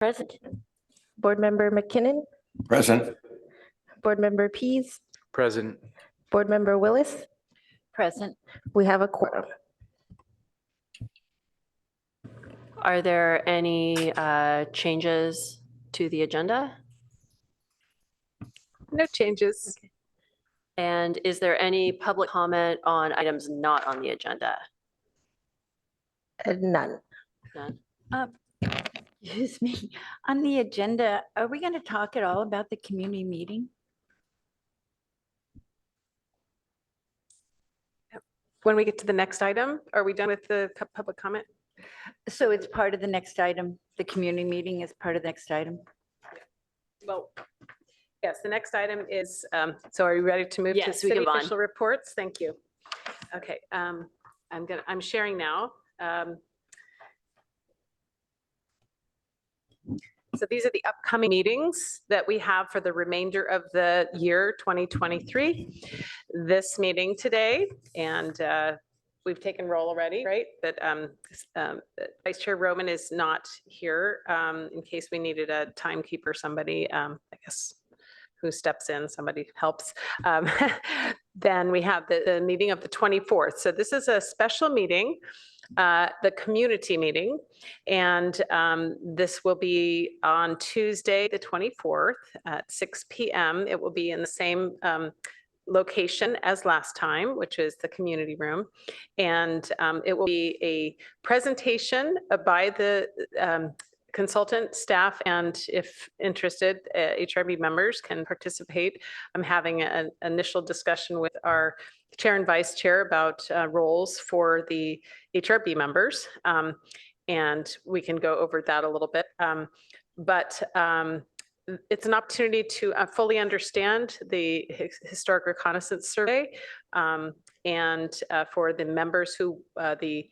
Present. Board Member McKinnon, Present. Board Member Pease, Present. Board Member Willis. Present. We have a quorum. Are there any changes to the agenda? No changes. And is there any public comment on items not on the agenda? None. None. Excuse me, on the agenda, are we going to talk at all about the community meeting? When we get to the next item, are we done with the public comment? So it's part of the next item, the community meeting is part of the next item? Well, yes, the next item is, so are you ready to move to Yes, we city can move on. official reports? Thank you. Okay, I'm sharing now. So these are the upcoming meetings that we have for the remainder of the year 2023. This meeting today, and we've taken roll already, right? But Vice Chair Roman is not here in case we needed a timekeeper, somebody, I guess, who steps in, somebody helps. Then we have the meeting of the 24th. So this is a special meeting, the community meeting, and this will be on Tuesday, the 24th at 6 p.m. It will be in the same location as last time, which is the community room. And it will be a presentation by the consultant, staff, and if interested, HRB members can participate. I'm having an initial discussion with our chair and vice chair about roles for the HRB members. And we can go over that a little bit. But it's an opportunity to fully understand the historic reconnaissance survey, and for the members who, the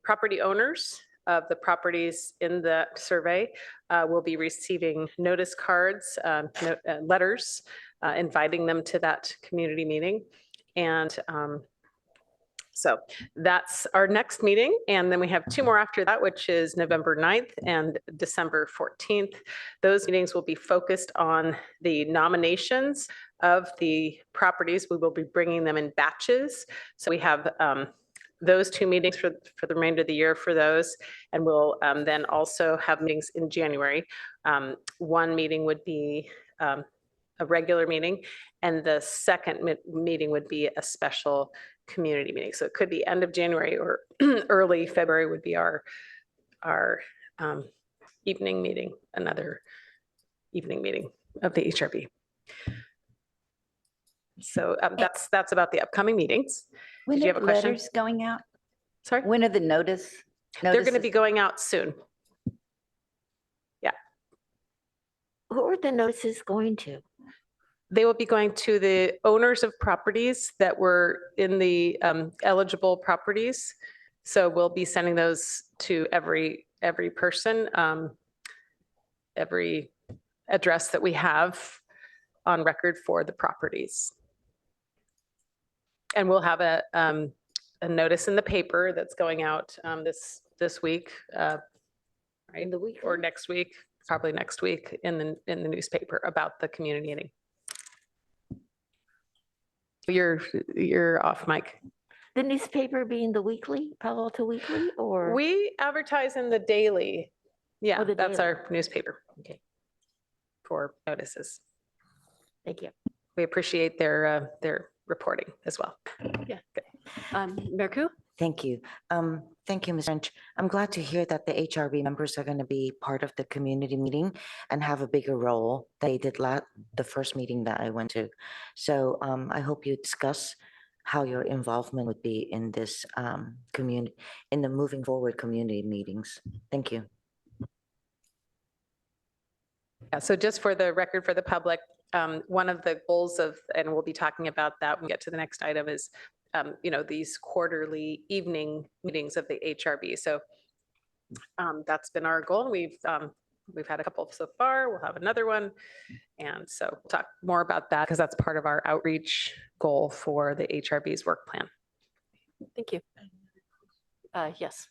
property owners of the properties in the survey will be receiving notice cards, letters, inviting them to that community meeting. And so that's our next meeting. And then we have two more after that, which is November 9th and December 14th. Those meetings will be focused on the nominations of the properties. We will be bringing them in batches. So we have those two meetings for the remainder of the year for those. And we'll then also have meetings in January. One meeting would be a regular meeting, and the second meeting would be a special community meeting. So it could be end of January or early February would be our evening meeting, another evening meeting of the HRB. So that's about the upcoming meetings. When Did you are have a the question? letters going out? Sorry? When are the notices? They're going to be going out soon. Who are the notices going to? They will be going to the owners of properties that were in the eligible properties. So we'll be sending those to every person, every address that we have on record for the properties. And we'll have a notice in the paper that's going out this week, right? In the week? Or next week, probably next week in the newspaper about the community meeting. You're off, Mike. The newspaper being the weekly, Palo Alto Weekly, or? We advertise in the daily. Yeah, Oh, the that's daily. our newspaper. Okay. For notices. Thank you. We appreciate their reporting as well. Yeah. Mayor Koo? Thank you. Thank you, Ms. French. I'm glad to hear that the HRB members are going to be part of the community meeting and have a bigger role than they did the first meeting that I went to. So I hope you discuss how your involvement would be in this in the moving forward community meetings. Thank you. Yeah, so just for the record for the public, one of the goals of, and we'll be talking about that when we get to the next item, is these quarterly evening meetings of the HRB. So that's been our goal. We've had a couple so far. We'll have another one. And so we'll talk more about that because that's part of our outreach goal for the HRB's work plan. Thank you. Yes.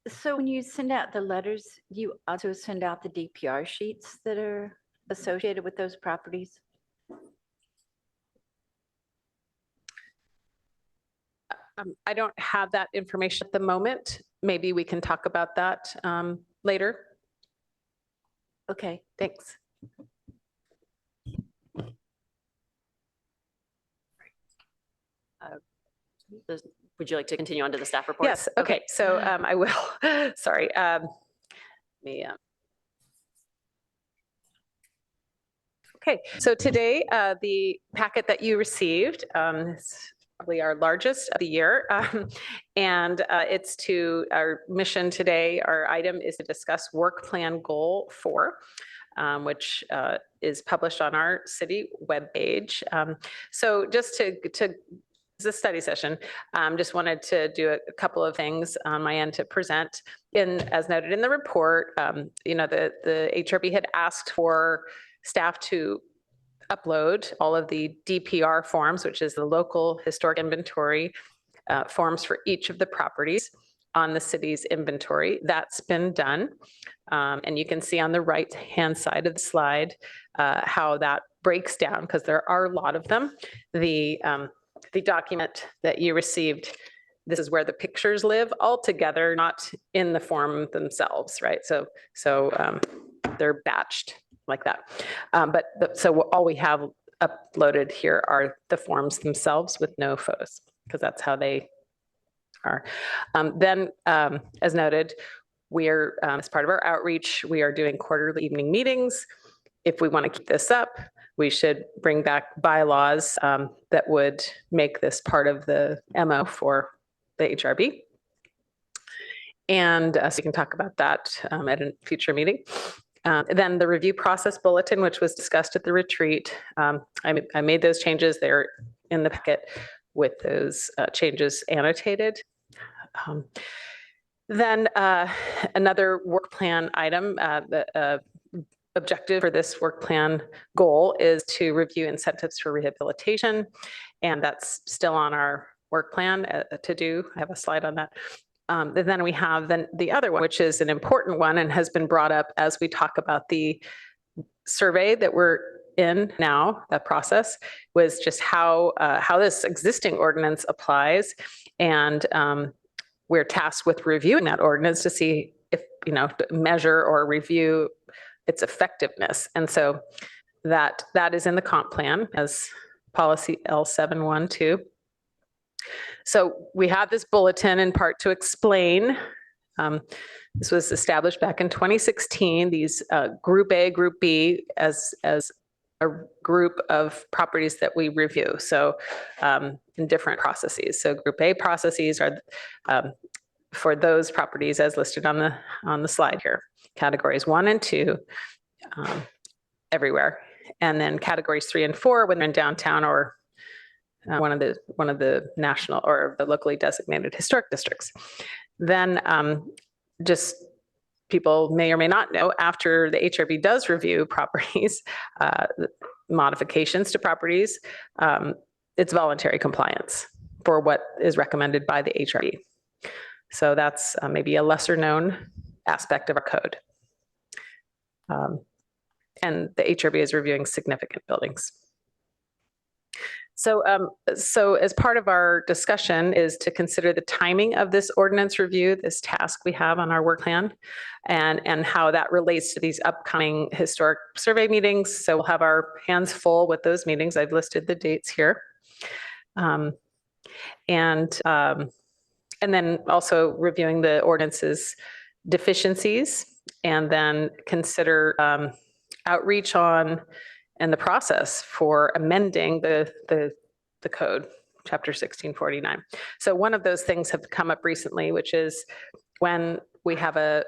So when you send out the letters, you also send out the DPR sheets that are associated with those properties? I don't have that information at the moment. Maybe we can talk about that later. Okay. Thanks. Would you like to continue on to the staff report? Yes, okay, so I will, sorry. Okay, so today, the packet that you received is probably our largest of the year. And it's to, our mission today, our item is to discuss work plan goal 4. Which is published on our city webpage. So just to it's a study session. Just wanted to do a couple of things on my end to present. As noted in the report, the HRB had asked for staff to upload all of the DPR forms, which is the local historic inventory forms for each of the properties on the city's inventory. That's been done. And you can see on the right-hand side of the slide how that breaks down, because there are a lot of them. The document that you received, this is where the pictures live all together, not in the form themselves, right? So they're batched like that. So all we have uploaded here are the forms themselves with no photos, because that's how they are. As noted, we're, as part of our outreach, we are doing quarterly evening meetings. If we want to keep this up, we should bring back bylaws that would make this part of the MO for the HRB. And so we can talk about that at a future meeting. Then the review process bulletin, which was discussed at the retreat. I made those changes. They're in the packet with those changes annotated. Then another work plan item, the objective for this work plan goal is to review incentives for rehabilitation. And that's still on our work plan to do. I have a slide on that. And then we have the other one, which is an important one and has been brought up as we talk about the survey that we're in now. That process was just how this existing ordinance applies. And we're tasked with reviewing that ordinance to see if, to measure or review its effectiveness. And so that is in the comp plan as policy L712. So we have this bulletin in part to explain. This was established back in 2016, these Group A, Group B as a group of properties that we review. So in different processes. So Group A processes are for those properties as listed on the slide here. Categories 1 and 2 everywhere. And then categories 3 and 4 when they're in downtown or one of the national or the locally designated historic districts. Then just people may or may not know, after the HRB does review properties, modifications to properties, it's voluntary compliance for what is recommended by the HRB. So that's maybe a lesser known aspect of our code. And the HRB is reviewing significant buildings. So as part of our discussion is to consider the timing of this ordinance review, this task we have on our work plan, and how that relates to these upcoming historic survey meetings. So we'll have our hands full with those meetings. I've listed the dates here. And then also reviewing the ordinance's deficiencies, and then consider outreach on and the process for amending the code, chapter 1649. So one of those things have come up recently, which is when we have a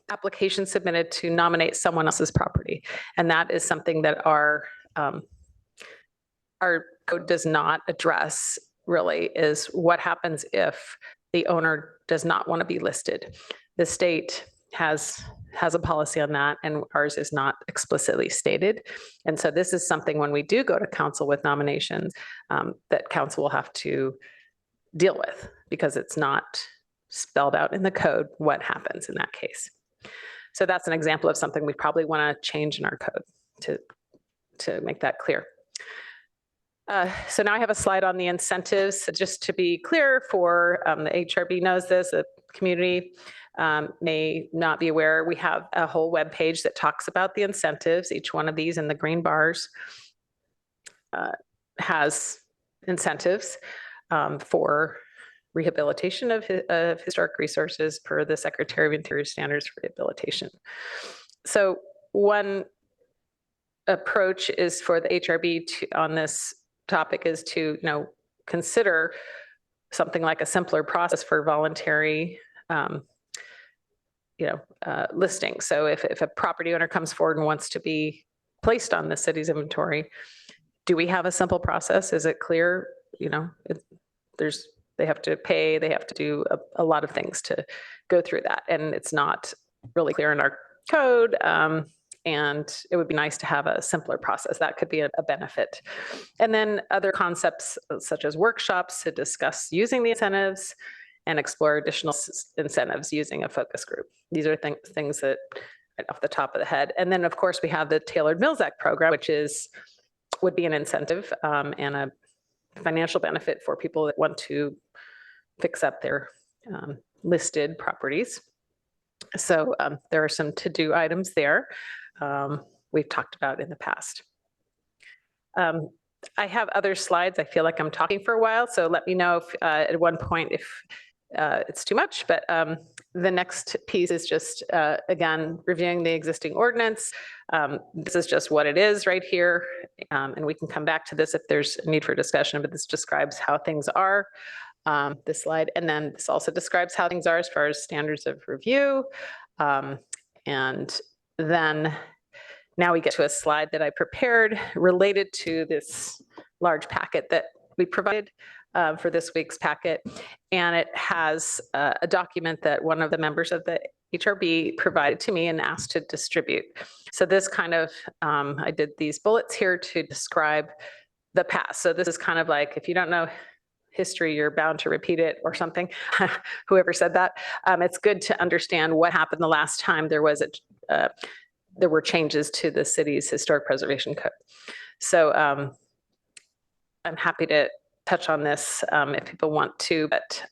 application submitted to nominate someone else's property. And that is something that our code does not address really, is what happens if the owner does not want to be listed. The state has a policy on that, and ours is not explicitly stated. And so this is something when we do go to council with nominations that council will have to deal with, because it's not spelled out in the code what happens in that case. So that's an example of something we probably want to change in our code to make that clear. So now I have a slide on the incentives. Just to be clear for the HRB knows this, the community may not be aware, we have a whole web page that talks about the incentives. Each one of these in the green bars has incentives for rehabilitation of historic resources per the Secretary of Interior Standards for Rehabilitation. So one approach is for the HRB on this topic is to consider something like a simpler process for voluntary listing. So if a property owner comes forward and wants to be placed on the city's inventory, do we have a simple process? Is it clear? They have to pay, they have to do a lot of things to go through that. And it's not really clear in our code. And it would be nice to have a simpler process. That could be a benefit. And then other concepts such as workshops to discuss using the incentives and explore additional incentives using a focus group. These are things that right off the top of the head. And then of course we have the Tailored Mills Act program, which would be an incentive and a financial benefit for people that want to fix up their listed properties. So there are some to-do items there we've talked about in the past. I have other slides. I feel like I'm talking for a while, so let me know if at one point if it's too much, but the next piece is just, again, reviewing the existing ordinance. This is just what it is right here, and we can come back to this if there's a need for discussion, but this describes how things are, this slide. And then this also describes how things are as far as standards of review. And then now we get to a slide that I prepared related to this large packet that we provided for this week's packet. And it has a document that one of the members of the HRB provided to me and asked to distribute. So this kind of, I did these bullets here to describe the past. So this is kind of like, if you don't know history, you're bound to repeat it or something, whoever said that. It's good to understand what happened the last time there was there were changes to the city's historic preservation code. So I'm happy to touch on this if people want to, but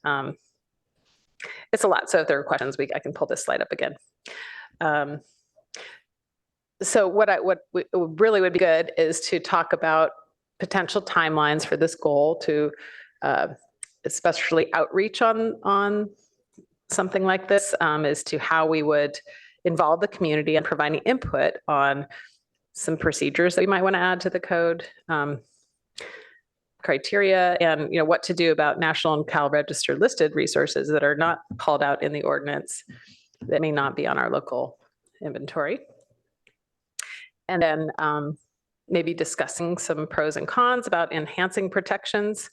it's a lot. So if there are questions, I can pull this slide up again. So what really would be good is to talk about potential timelines for this goal to especially outreach on something like this as to how we would involve the community and providing input on some procedures that we might want to add to the code, criteria, and what to do about National and Cal Register listed resources that are not called out in the ordinance that may not be on our local inventory. And then maybe discussing some pros and cons about enhancing protections,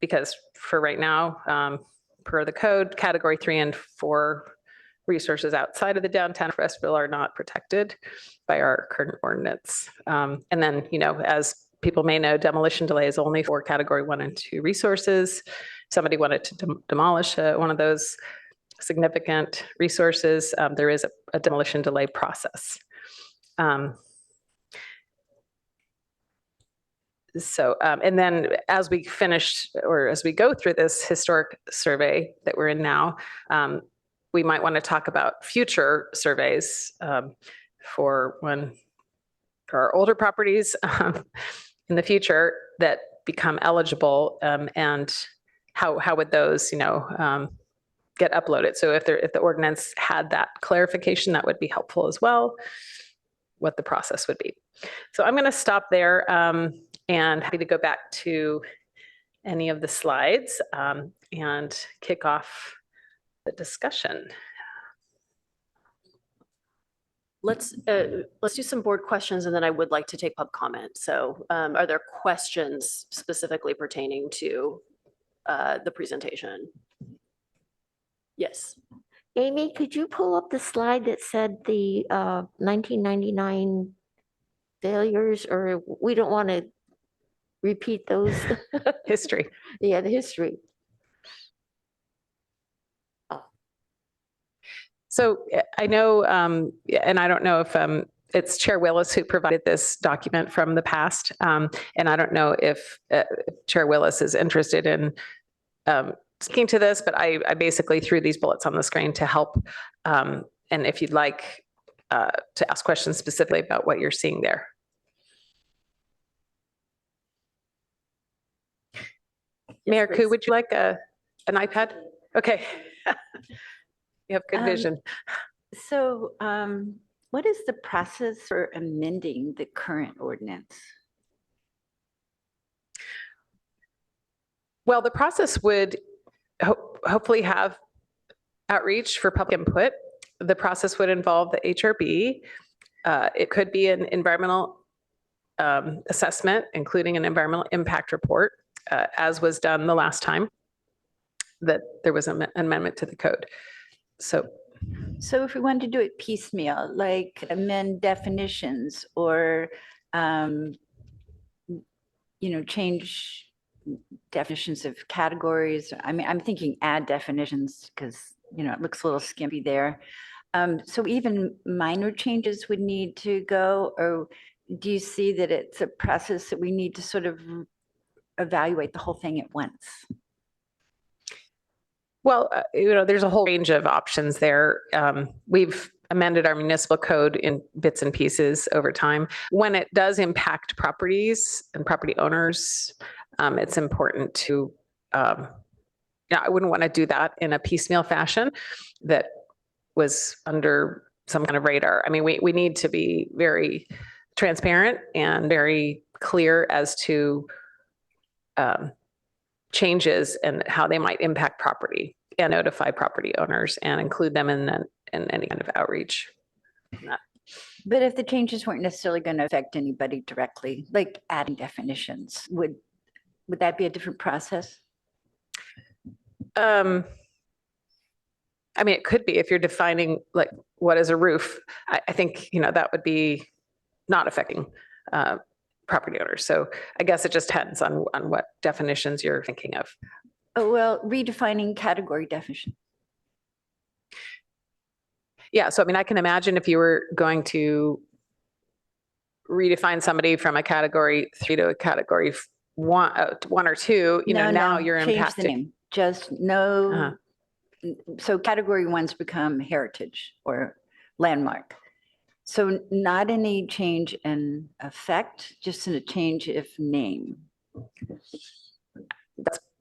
because for right now, per the code, category 3 and 4 resources outside of the downtown Forestville are not protected by our current ordinance. And then, as people may know, demolition delay is only for category 1 and 2 resources. Somebody wanted to demolish one of those significant resources, there is a demolition delay process. And then as we finish, or as we go through this historic survey that we're in now, we might want to talk about future surveys for our older properties in the future that become eligible, and how would those, get uploaded. So if the ordinance had that clarification, that would be helpful as well, what the process would be. So I'm going to stop there. And happy to go back to any of the slides and kick off the discussion. Let's do some board questions, and then I would like to take pub comment. So are there questions specifically pertaining to the presentation? Yes. Amy, could you pull up the slide that said the 1999 failures, or we don't want to repeat those? History. Yeah, the history. So I know, and I don't know if it's Chair Willis who provided this document from the past. And I don't know if Chair Willis is interested in speaking to this, but I basically threw these bullets on the screen to help. And if you'd like to ask questions specifically about what you're seeing there. Mayor Koo, would you like an iPad? Okay. You have good vision. So what is the process for amending the current ordinance? Well, the process would hopefully have outreach for public input. The process would involve the HRB. It could be an environmental assessment, including an environmental impact report, as was done the last time that there was an amendment to the code. So if we wanted to do it piecemeal, like amend definitions or, change definitions of categories. I mean, I'm thinking add definitions because, it looks a little skimpy there. So even minor changes would need to go, or do you see that it's a process that we need to sort of evaluate the whole thing at once? well, there's a whole range of options there. We've amended our municipal code in bits and pieces over time. When it does impact properties and property owners, it's important to, I wouldn't want to do that in a piecemeal fashion that was under some kind of radar. I mean, we need to be very transparent and very clear as to changes and how they might impact property, and notify property owners and include them in any kind of outreach. But if the changes weren't necessarily going to affect anybody directly, like adding definitions, would that be a different process? I mean, it could be if you're defining like what is a roof. I think, that would be not affecting property owners. So I guess it just depends on what definitions you're thinking of. Oh, well, redefining category definition. Yeah, so I mean, I can imagine if you were going to redefine somebody from a category 3 to a category 1 or 2, now you're Change the impacting. name. Just no. So category 1's become heritage or landmark. So not any change in effect, just in a change of name.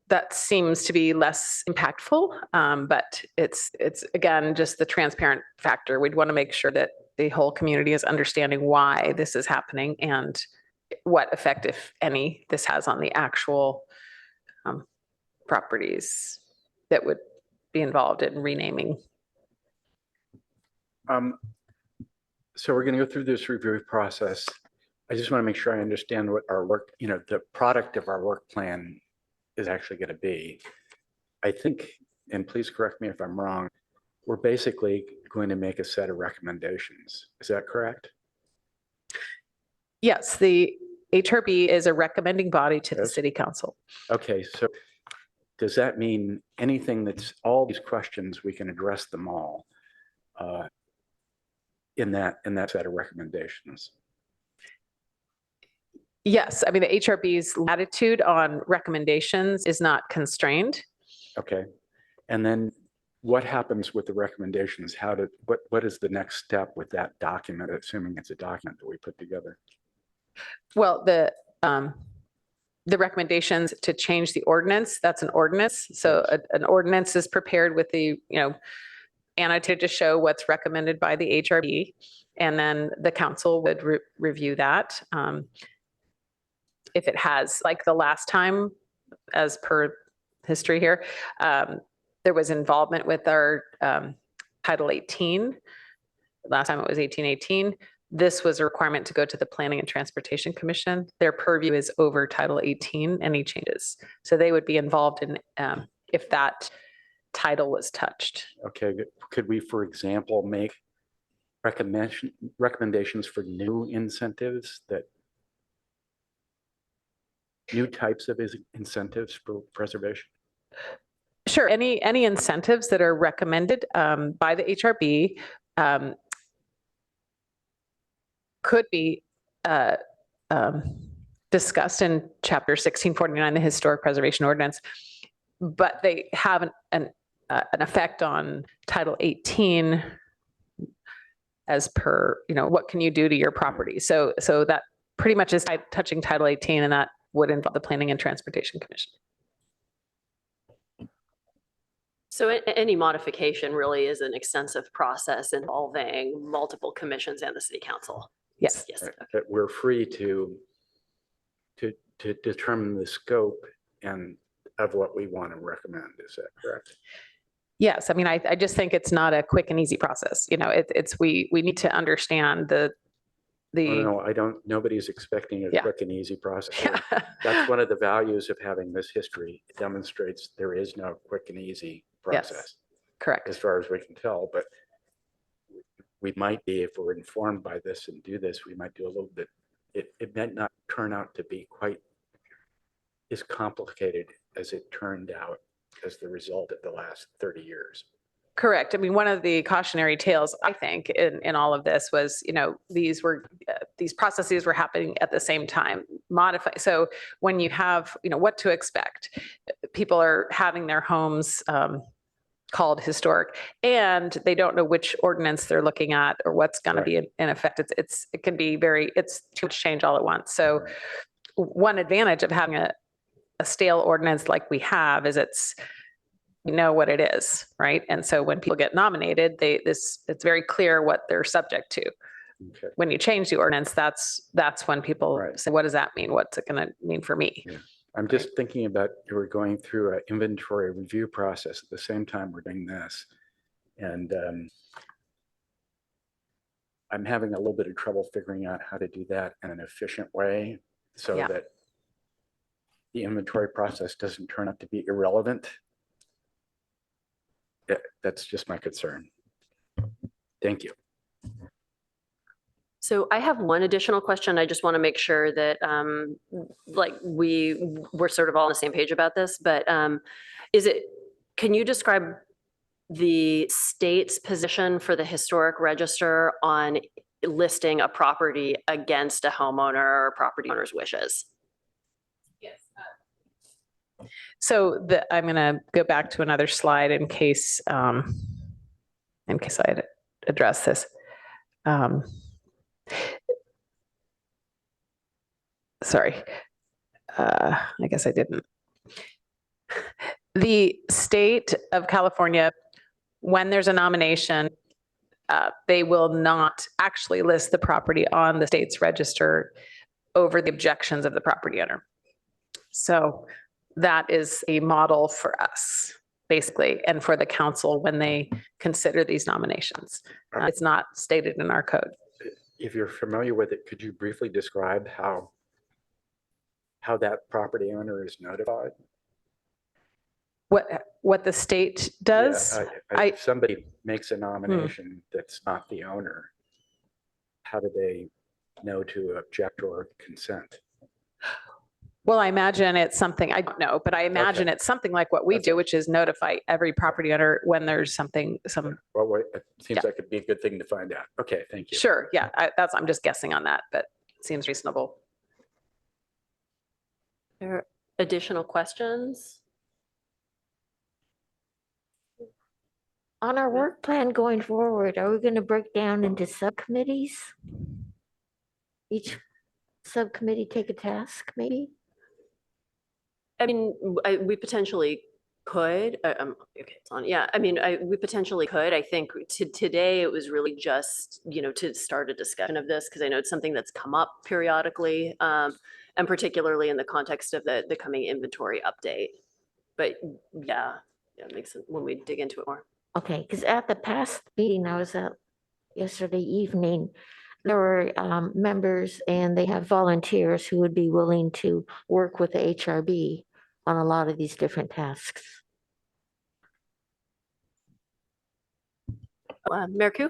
That seems to be less impactful, but it's again, just the transparent factor. We'd want to make sure that the whole community is understanding why this is happening and what effect, if any, this has on the actual properties that would be involved in renaming. So we're going to go through this review process. I just want to make sure I understand what our work, the product of our work plan is actually going to be. I think, and please correct me if I'm wrong, we're basically going to make a set of recommendations. Is that correct? Yes, the HRB is a recommending body to the Yes. city council. Okay, so does that mean anything that's all these questions, we can address them all in that set of recommendations? Yes, I mean, the HRB's latitude on recommendations is not constrained. Okay, and then what happens with the recommendations? What is the next step with that document, assuming it's a document that we put together? Well, the recommendations to change the ordinance, that's an ordinance. So an ordinance is prepared with the, annotated to show what's recommended by the HRB. And then the council would review that. If it has, like the last time, as per history here, there was involvement with our Title 18. Last time it was 1818. This was a requirement to go to the Planning and Transportation Commission. Their purview is over Title 18, any changes. So they would be involved in if that title was touched. Okay, could we, for example, make recommendations for new incentives, new types of incentives for preservation? Sure, any incentives that are recommended by the HRB could be discussed in Chapter 1649, the Historic Preservation Ordinance, but they have an effect on Title 18 as per, what can you do to your property? So that pretty much is touching Title 18, and that would involve the Planning and Transportation Commission. So any modification really is an extensive process involving multiple commissions and the city council. Yes. Yes. That we're free to determine the scope and of what we want to recommend. Is that correct? Yes. I mean, I just think it's not a quick and easy process. We need to understand Oh, no, I don't, nobody's expecting a Yeah. quick and easy process. That's one of the values of having this history. It demonstrates there is no quick and easy process, Correct. as far as we can tell, but we might be, if we're informed by this and do this, we might do a little bit, it might not turn out to be quite as complicated as it turned out as the result of the last 30 years. Correct. I mean, one of the cautionary tales, I think, in all of this was, these processes were happening at the same time. So when you have, what to expect, people are having their homes called historic, and they don't know which ordinance they're looking at or what's going to be in effect. It can be it's too much change all at once. So one advantage of having a stale ordinance like we have is we know what it is, right? And so when people get nominated, it's very clear what they're subject to. Okay. When you change the ordinance, that's when people say, what does that mean? What's it going to mean for me? Yeah. I'm just thinking about, we're going through an inventory review process at the same time we're doing this. And I'm having a little bit of trouble figuring out how to do that in an efficient way so that the inventory process doesn't turn out to be irrelevant. That's just my concern. Thank you. So I have one additional question. I just want to make sure that we're sort of all on the same page about this, but can you describe the state's position for the historic register on listing a property against a homeowner or property owner's wishes? Yes. So I'm going to go back to another slide in case I address this. Sorry, I guess I didn't. The state of California, when there's a nomination, they will not actually list the property on the state's register over the objections of the property owner. So that is a model for us, basically, and for the council when they consider these nominations. It's not stated in our code. If you're familiar with it, could you briefly describe how that property owner is notified? What the state does? Yeah, if somebody makes a nomination that's not the owner, how do they know to object or consent? Well, I imagine it's something, I don't know, but I imagine it's something like what we do, which is notify every property owner when there's Well, it seems like it'd be a good thing to find out. Okay, thank you. Sure, yeah, I'm just guessing on that, but it seems reasonable. There are additional questions? On our work plan going forward, are we going to break down into subcommittees? Each subcommittee take a task, maybe? I mean, we potentially could. Okay, it's on. Yeah, I mean, we potentially could. I think today it was really just, to start a discussion of this, because I know it's something that's come up periodically, and particularly in the context of the coming inventory update. But yeah, it makes sense when we dig into it more. Okay, because at the past meeting I was at yesterday evening, there were members and they have volunteers who would be willing to work with the HRB on a lot of these different tasks. Mayor Koo?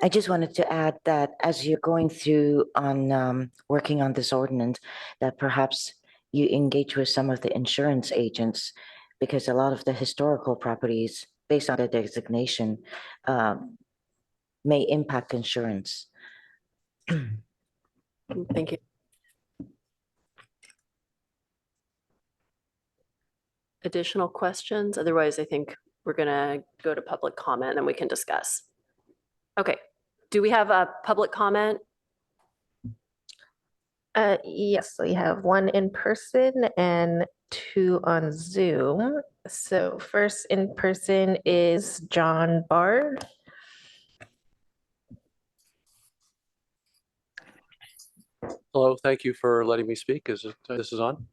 I just wanted to add that as you're going through on working on this ordinance, that perhaps you engage with some of the insurance agents because a lot of the historical properties, based on the designation, may impact insurance. Thank you. Additional questions? Otherwise, I think we're gonna go to public comment and then we can discuss. Okay, do we have a public comment? Yes, we have one in person and two on Zoom. So first in person is John Bard. Hello, thank you for letting me speak. This is on?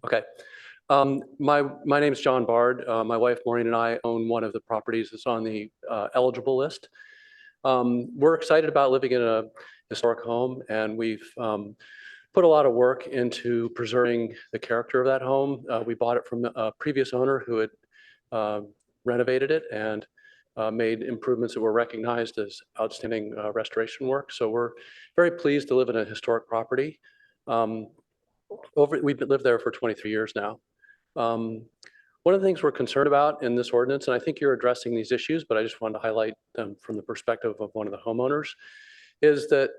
Okay. My name is John Bard. My wife Maureen and I own one of the properties that's on the eligible list. We're excited about living in a historic home, and we've put a lot of work into preserving the character of that home. We bought it from a previous owner who had renovated it and made improvements that were recognized as outstanding restoration work. So we're very pleased to live in a historic property. We've lived there for 23 years now. One of the things we're concerned about in this ordinance, and I think you're addressing these issues, but I just wanted to highlight them from the perspective of one of the homeowners, is that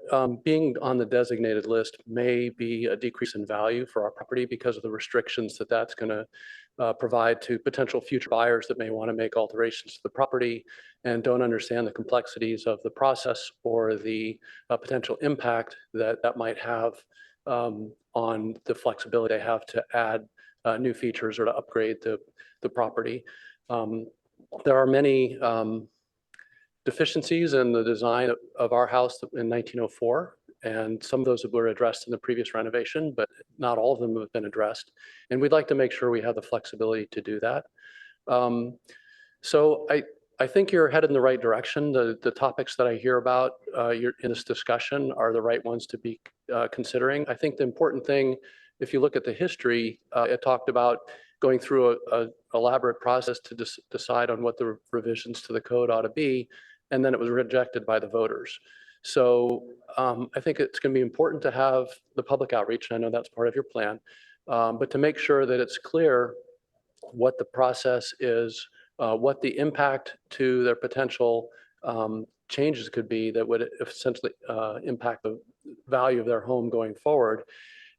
being on the designated list may be a decrease in value for our property because of the restrictions that that's going to provide to potential future buyers that may want to make alterations to the property and don't understand the complexities of the process or the potential impact that that might have on the flexibility they have to add new features or to upgrade the property. There are many deficiencies in the design of our house in 1904, and some of those were addressed in the previous renovation, but not all of them have been addressed. And we'd like to make sure we have the flexibility to do that. So I think you're headed in the right direction. The topics that I hear about in this discussion are the right ones to be considering. I think the important thing, if you look at the history, it talked about going through a elaborate process to decide on what the revisions to the code ought to be, and then it was rejected by the voters. So I think it's going to be important to have the public outreach, and I know that's part of your plan, but to make sure that it's clear what the process is, what the impact to their potential changes could be that would essentially impact the value of their home going forward.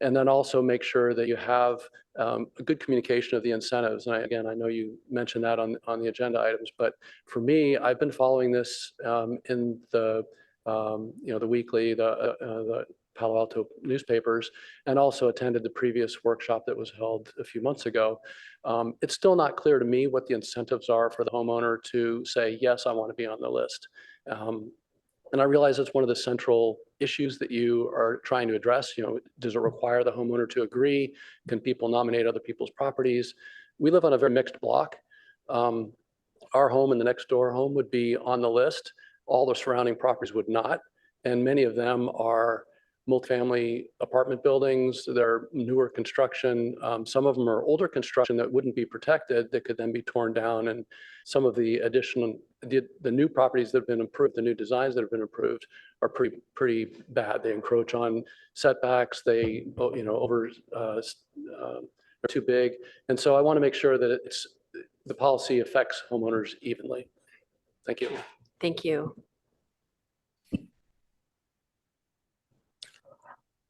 And then also make sure that you have a good communication of the incentives. And again, I know you mentioned that on the agenda items, but for me, I've been following this in the the weekly, the Palo Alto newspapers, and also attended the previous workshop that was held a few months ago. It's still not clear to me what the incentives are for the homeowner to say, yes, I want to be on the list. And I realize it's one of the central issues that you are trying to address. Does it require the homeowner to agree? Can people nominate other people's properties? We live on a very mixed block. Our home and the next door home would be on the list. All the surrounding properties would not. And many of them are multifamily apartment buildings. They're newer construction. Some of them are older construction that wouldn't be protected, that could then be torn down. And some of the additional, the new properties that have been improved, the new designs that have been improved are pretty bad. They encroach on setbacks. They, are too big. And so I want to make sure that the policy affects homeowners evenly. Thank you. Thank you.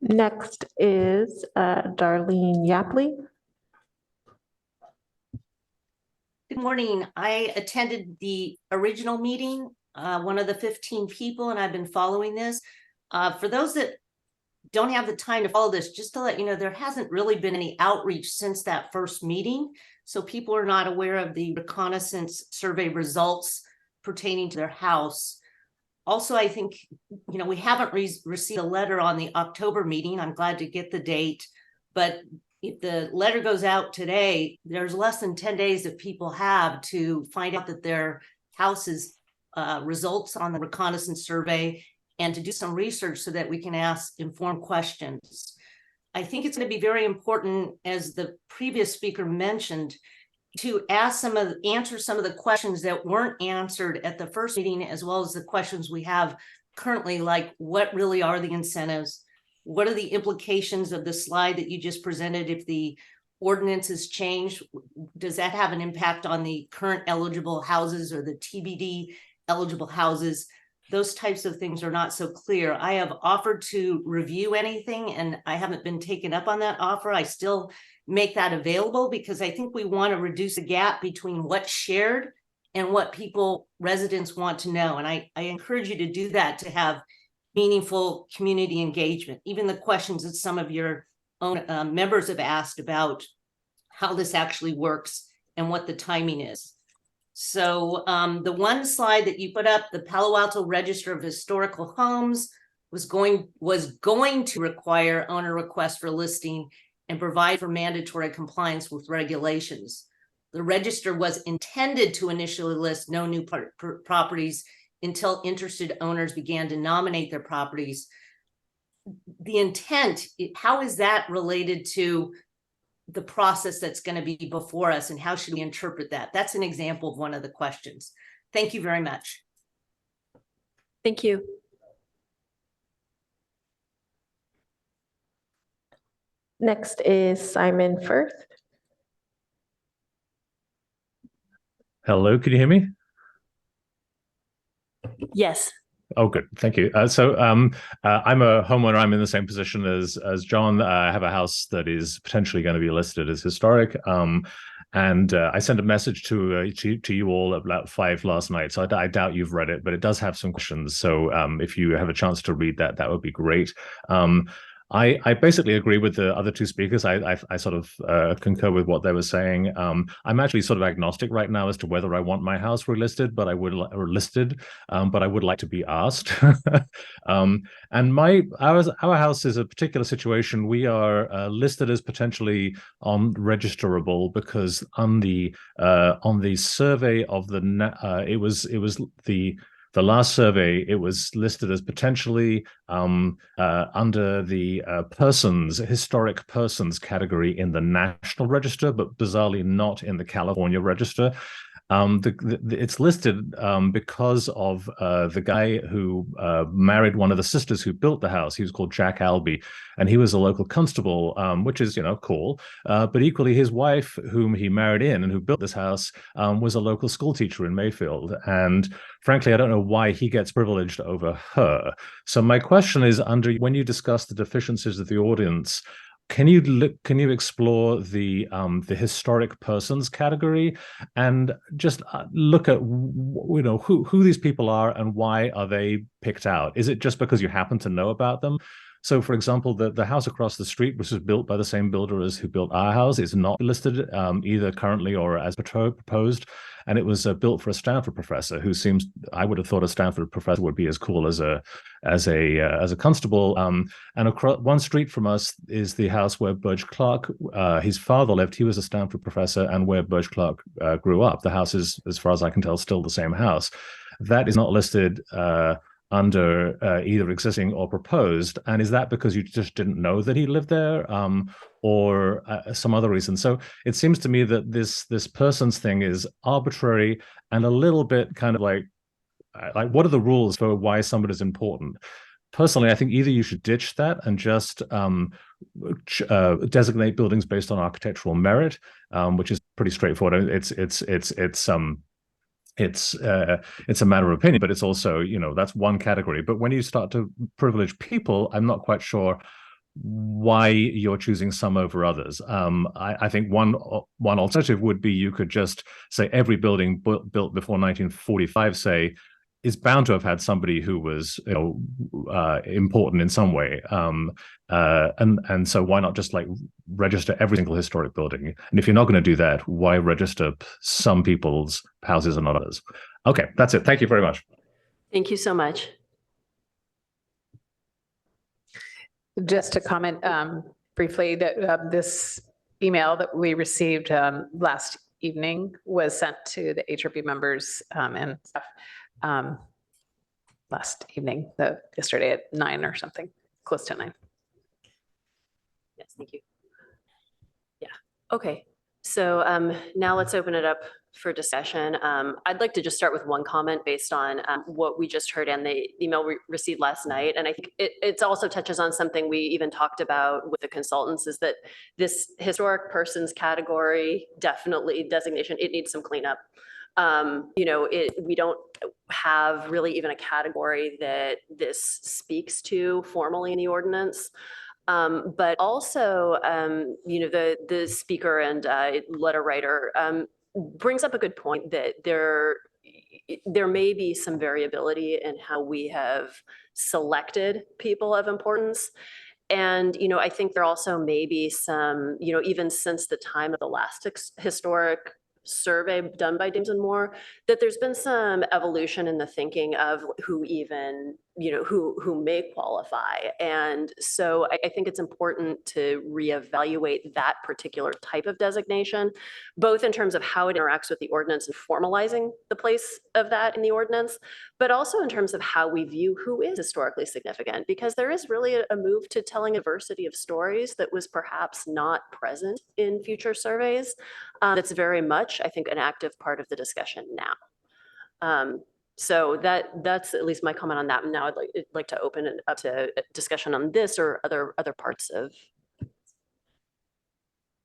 Next is Darlene Yapley. Good morning. I attended the original meeting, one of the 15 people, and I've been following this. For those that don't have the time to follow this, just to let you know, there hasn't really been any outreach since that first meeting. So people are not aware of the reconnaissance survey results pertaining to their house. Also, I think, we haven't received a letter on the October meeting. I'm glad to get the date, but if the letter goes out today, there's less than 10 days that people have to find out that their house's results on the reconnaissance survey and to do some research so that we can ask informed questions. I think it's going to be very important, as the previous speaker mentioned, to answer some of the questions that weren't answered at the first meeting, as well as the questions we have currently, like what really are the incentives? What are the implications of the slide that you just presented if the ordinances change, does that have an impact on the current eligible houses or the TBD eligible houses? Those types of things are not so clear. I have offered to review anything and I haven't been taken up on that offer. I still make that available because I think we want to reduce the gap between what's shared and what people, residents want to know. And I encourage you to do that, to have meaningful community engagement. Even the questions that some of your own members have asked about how this actually works and what the timing is. So the one slide that you put up, the Palo Alto Register of Historical Homes was going to require owner request for listing and provide for mandatory compliance with regulations. The register was intended to initially list no new properties until interested owners began to nominate their properties. The intent, how is that related to the process that's going to be before us, and how should we interpret that? That's an example of one of the questions. Thank you very much. Thank you. Next is Simon Firth. Hello, can you hear me? Yes. Oh, good. Thank you. I'm a homeowner. I'm in the same position as John. I have a house that is potentially going to be listed as historic. And I sent a message to you all at about 5 last night. So I doubt you've read it, but it does have some questions. So if you have a chance to read that, that would be great. I basically agree with the other two speakers. I sort of concur with what they were saying. I'm actually sort of agnostic right now as to whether I want my house relisted, but I would but I would like to be asked. And our house is a particular situation. We are listed as potentially unregisterable because on the survey of the last survey, it was listed as potentially under the historic persons category in the National Register, but bizarrely not in the California Register. It's listed because of the guy who married one of the sisters who built the house. He was called Jack Albee, and he was a local constable, which is, cool. But equally, his wife, whom he married in and who built this house, was a local school teacher in Mayfield. And frankly, I don't know why he gets privileged over her. So my question is, when you discuss the deficiencies of the audience, can you explore the historic persons category and just look at who these people are and why are they picked out? Is it just because you happen to know about them? So, for example, the house across the street, which was built by the same builder as who built our house, is not listed either currently or as proposed. And it was built for a Stanford professor who I would have thought a Stanford professor would be as cool as a constable. And across one street from us is the house where Burge Clark, his father lived. He was a Stanford professor, and where Burge Clark grew up. The house is, as far as I can tell, still the same house. That is not listed under either existing or proposed. And is that because you just didn't know that he lived there, or some other reason? So it seems to me that this persons thing is arbitrary and a little bit kind of like what are the rules for why someone is important? Personally, I think either you should ditch that and just designate buildings based on architectural merit, which is pretty straightforward. It's a matter of opinion, but it's also, that's one category. But when you start to privilege people, I'm not quite sure why you're choosing some over others. I think one alternative would be you could just say every building built before 1945, say, is bound to have had somebody who was important in some way. And so why not just register every single historic building? And if you're not going to do that, why register some people's houses and not others? Okay, that's it. Thank you very much. Thank you so much. Just to comment briefly that this email that we received last evening was sent to the HRB members and staff last evening, yesterday at 9 or something, close to 9. Yes, thank you. Yeah, okay. So now let's open it up for discussion. I'd like to just start with one comment based on what we just heard and the email we received last night. And I think it also touches on something we even talked about with the consultants, is that this historic persons category, definitely designation, it needs some cleanup. We don't have really even a category that this speaks to formally in the ordinance. But also, the speaker and letter writer brings up a good point that there may be some variability in how we have selected people of importance. And, I think there also may be some, even since the time of the last historic survey done by James and Moore, that there's been some evolution in the thinking of who even, who may qualify. And so I think it's important to reevaluate that particular type of designation, both in terms of how it interacts with the ordinance and formalizing the place of that in the ordinance, but also in terms of how we view who is historically significant, because there is really a move to telling a diversity of stories that was perhaps not present in future surveys. That's very much, I think, an active part of the discussion now. So that's at least my comment on that. And now I'd like to open it up to discussion on this or other parts of.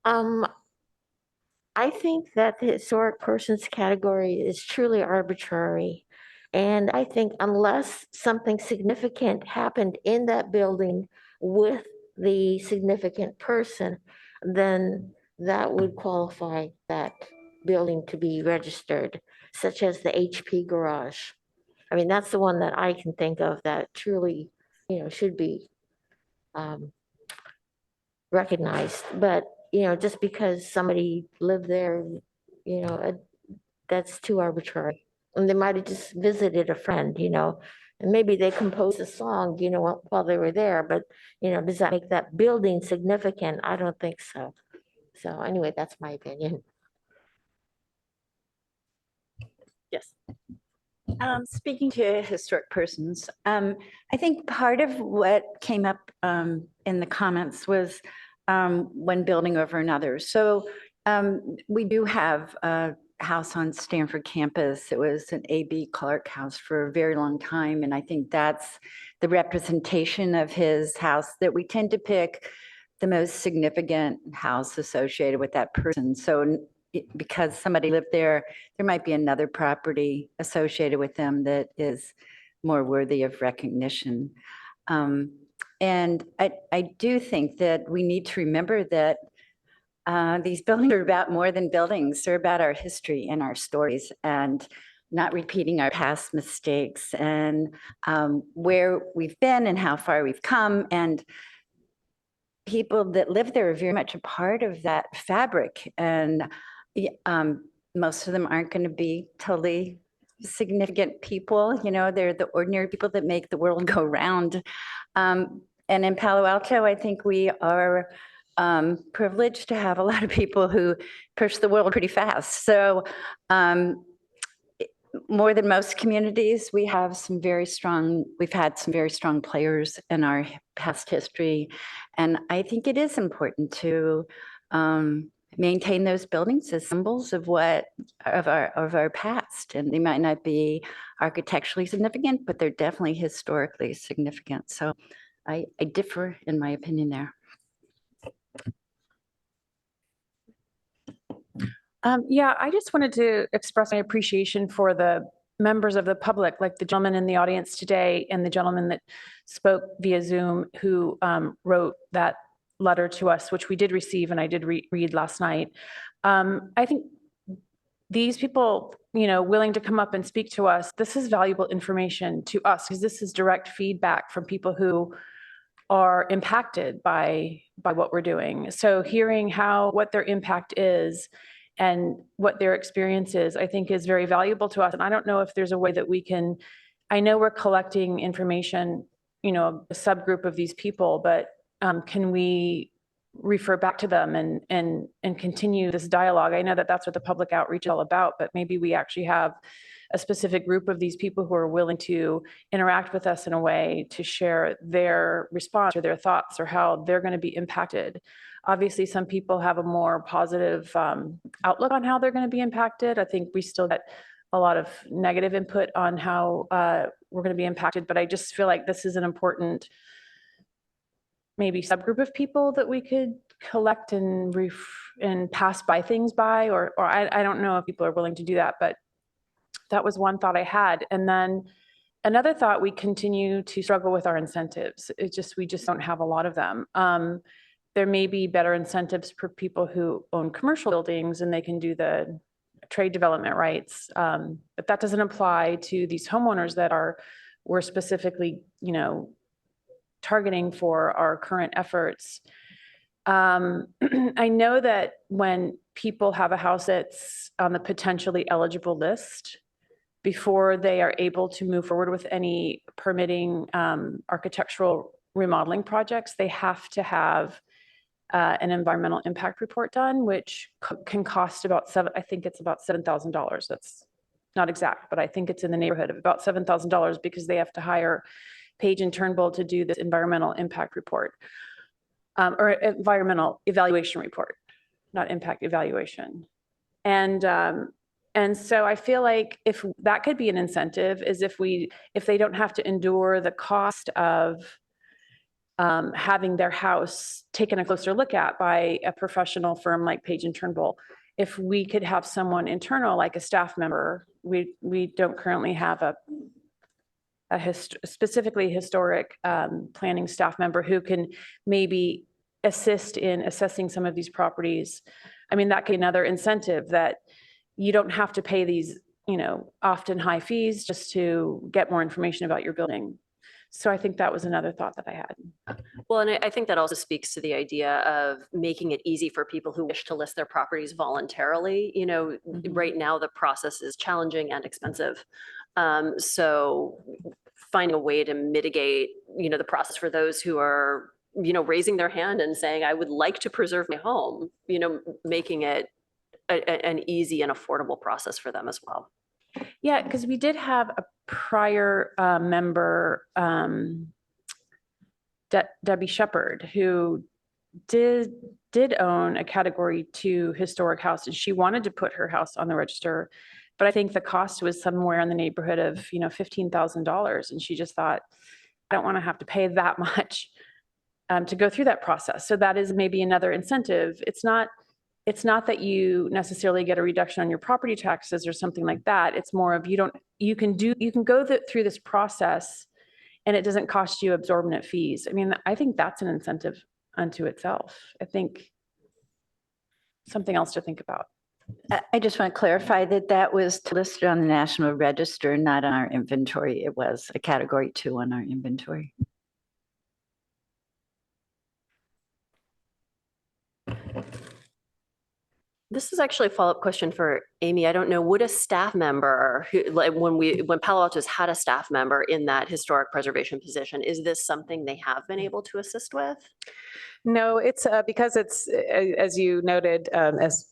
I think that the historic persons category is truly arbitrary. And I think unless something significant happened in that building with the significant person, then that would qualify that building to be registered, such as the HP garage. I mean, that's the one that I can think of that truly, should be recognized. But, just because somebody lived there, that's too arbitrary. And they might have just visited a friend, and maybe they composed a song, while they were there, but, does that make that building significant? I don't think so. So anyway, that's my opinion. Yes. Speaking to historic persons, I think part of what came up in the comments was one building over another. So we do have a house on Stanford campus. It was an A.B. Clark house for a very long time. And I think that's the representation of his house, that we tend to pick the most significant house associated with that person. So because somebody lived there, there might be another property associated with them that is more worthy of recognition. And I do think that we need to remember that these buildings are about more than buildings. They're about our history and our stories, and not repeating our past mistakes, and where we've been and how far we've come. And people that live there are very much a part of that fabric. And most of them aren't going to be totally significant people. They're the ordinary people that make the world go round. And in Palo Alto, I think we are privileged to have a lot of people who push the world pretty fast. So more than most communities, we've had some very strong players in our past history. And I think it is important to maintain those buildings as symbols of our past. And they might not be architecturally significant, but they're definitely historically significant. So I differ in my opinion there. Yeah, I just wanted to express my appreciation for the members of the public, like the gentleman in the audience today and the gentleman that spoke via Zoom, who wrote that letter to us, which we did receive and I did read last night. I think these people, willing to come up and speak to us, this is valuable information to us, because this is direct feedback from people who are impacted by what we're doing. So hearing what their impact is and what their experience is, I think is very valuable to us. And I don't know if there's a way that we can, I know we're collecting information, a subgroup of these people, but can we refer back to them and continue this dialogue? I know that that's what the public outreach is all about, but maybe we actually have a specific group of these people who are willing to interact with us in a way to share their response or their thoughts or how they're going to be impacted Obviously, some people have a more positive outlook on how they're going to be impacted. I think we still get a lot of negative input on how we're going to be impacted, but I just feel like this is an important maybe subgroup of people that we could collect and pass by things by, or I don't know if people are willing to do that, but that was one thought I had. And then another thought, we continue to struggle with our incentives. We just don't have a lot of them. There may be better incentives for people who own commercial buildings and they can do the trade development rights. But that doesn't apply to these homeowners that we're specifically, targeting for our current efforts. I know that when people have a house that's on the potentially eligible list, before they are able to move forward with any permitting architectural remodeling projects, they have to have an environmental impact report done, which can cost about I think it's about $7,000. That's not exact, but I think it's in the neighborhood of about $7,000 because they have to hire Page and Turnbull to do this environmental impact report, or environmental evaluation report, not impact evaluation. And so I feel like if that could be an incentive, is if they don't have to endure the cost of having their house taken a closer look at by a professional firm like Page and Turnbull. If we could have someone internal, like a staff member, we don't currently have a specifically historic planning staff member who can maybe assist in assessing some of these properties. I mean, that could be another incentive, that you don't have to pay these, often high fees just to get more information about your building. So I think that was another thought that I had. Well, and I think that also speaks to the idea of making it easy for people who wish to list their properties voluntarily. Right now the process is challenging and expensive. So finding a way to mitigate, the process for those who are, raising their hand and saying, I would like to preserve my home, making it an easy and affordable process for them as well. Yeah, because we did have a prior member, Debbie Shepherd, who did own a Category 2 historic house, and she wanted to put her house on the register, but I think the cost was somewhere in the neighborhood of $15,000, and she just thought, I don't want to have to pay that much to go through that process. So that is maybe another incentive. It's not that you necessarily get a reduction on your property taxes or something like that. It's more of you can go through this process and it doesn't cost you absorbent fees. I mean, I think that's an incentive unto itself. I think something else to think about. I just want to clarify that was listed on the National Register, not on our inventory. It was a Category 2 on our inventory. This is actually a follow-up question for Amy. I don't know, would a staff member when Palo Alto's had a staff member in that historic preservation position, is this something they have been able to assist with? No, it's because it's, as you noted, as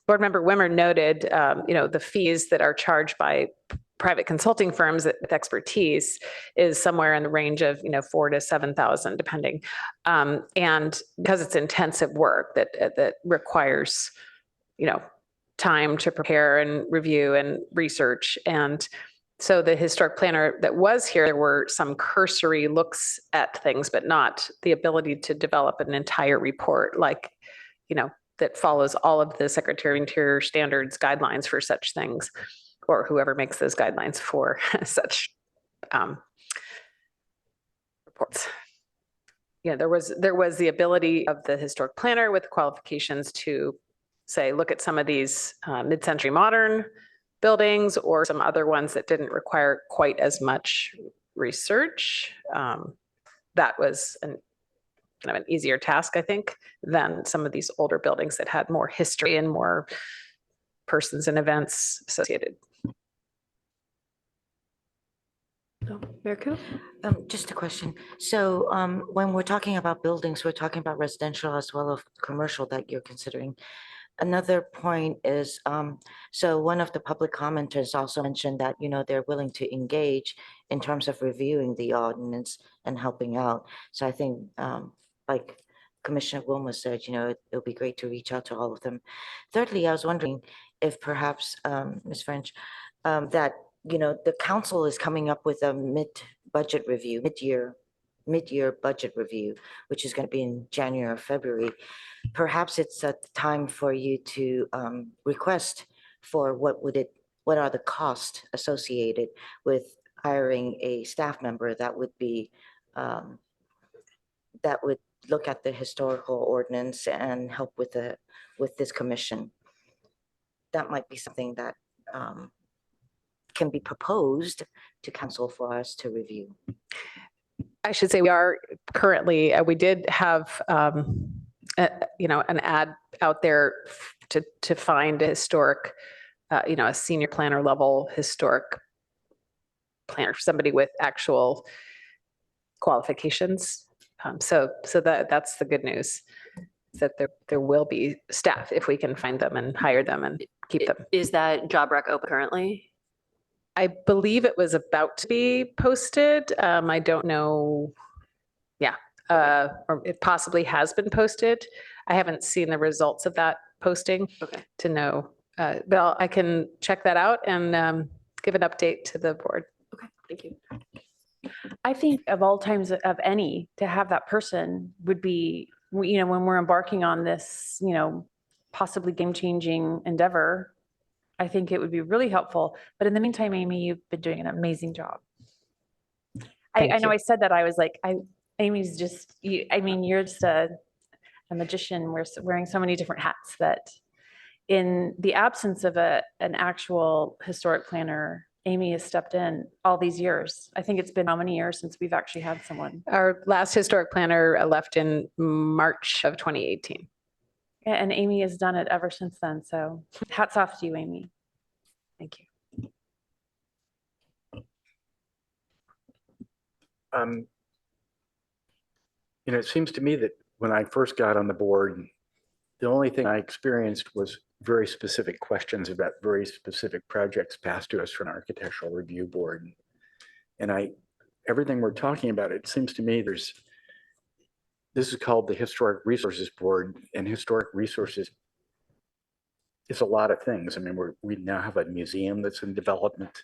Board Member Wimmer noted, the fees that are charged by private consulting firms with expertise is somewhere in the range of, $4,000 to $7,000, depending. And because it's intensive work that requires, time to prepare and review and research. And so the historic planner that was here, there were some cursory looks at things, but not the ability to develop an entire report that follows all of the Secretary of Interior standards guidelines for such things, or whoever makes those guidelines for such reports. There was the ability of the historic planner with qualifications to say, look at some of these mid-century modern buildings or some other ones that didn't require quite as much research. That was kind of an easier task, I think, than some of these older buildings that had more history and more persons and events associated. Mayor Koo? Just a question. So when we're talking about buildings, we're talking about residential as well as commercial that you're considering. Another point is, so one of the public commenters also mentioned that, they're willing to engage in terms of reviewing the ordinance and helping out. So I think like Commissioner Wilma said, it'll be great to reach out to all of them. Thirdly, I was wondering if perhaps, Ms. French, that, the council is coming up with a mid-year budget review, which is going to be in January or February. Perhaps it's a time for you to request for what are the costs associated with hiring a staff member that would be, that would look at the historical ordinance and help with this commission. That might be something that can be proposed to council for us to review. I should say we are currently, we did have, an ad out there to find a historic, a senior planner level historic planner, somebody with actual qualifications. So that's the good news, that there will be staff if we can find them and hire them and keep them. Is that job rec open currently? I believe it was about to be posted. I don't know. Yeah, or it possibly has been posted. I haven't seen the results of that posting to know, but I can check that out and give an update to the board. Okay, thank you. I think of all times of any, to have that person would be, when we're embarking on this, possibly game-changing endeavor, I think it would be really helpful. But in the meantime, Amy, you've been doing an amazing job. I know I said that, I was like, Amy's just, you're just a magician. We're wearing so many different hats that in the absence of an actual historic planner, Amy has stepped in all these years. I think it's been how many years since we've actually had someone? Our last historic planner left in March of 2018. And Amy has done it ever since then. So hats off to you, Amy. Thank you. It seems to me that when I first got on the board, the only thing I experienced was very specific questions about very specific projects passed to us from an architectural review board. And everything we're talking about, it seems to me this is called the Historic Resources Board, and historic resources is a lot of things. I mean, we now have a museum that's in development,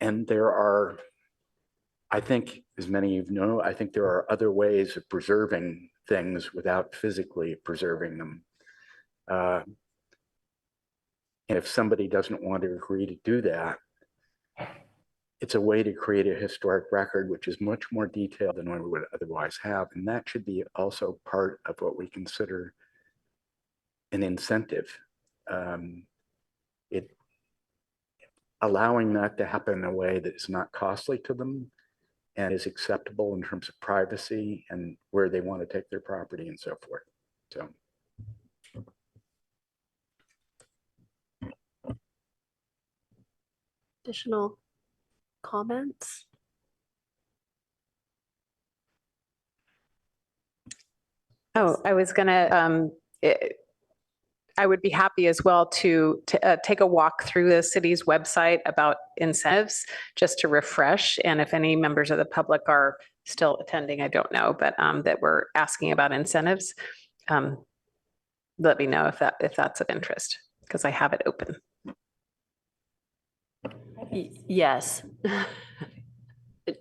and there are, I think, as many of you know, I think there are other ways of preserving things without physically preserving them. And if somebody doesn't want to agree to do that, it's a way to create a historic record, which is much more detailed than we would otherwise have. And that should be also part of what we consider an incentive. Allowing that to happen in a way that is not costly to them and is acceptable in terms of privacy and where they want to take their property and so forth. So. Additional comments? Oh, I was gonna, I would be happy as well to take a walk through the city's website about incentives, just to refresh. And if any members of the public are still attending, I don't know, but that we're asking about incentives, let me know if that's of interest, because I have it open. Yes. Do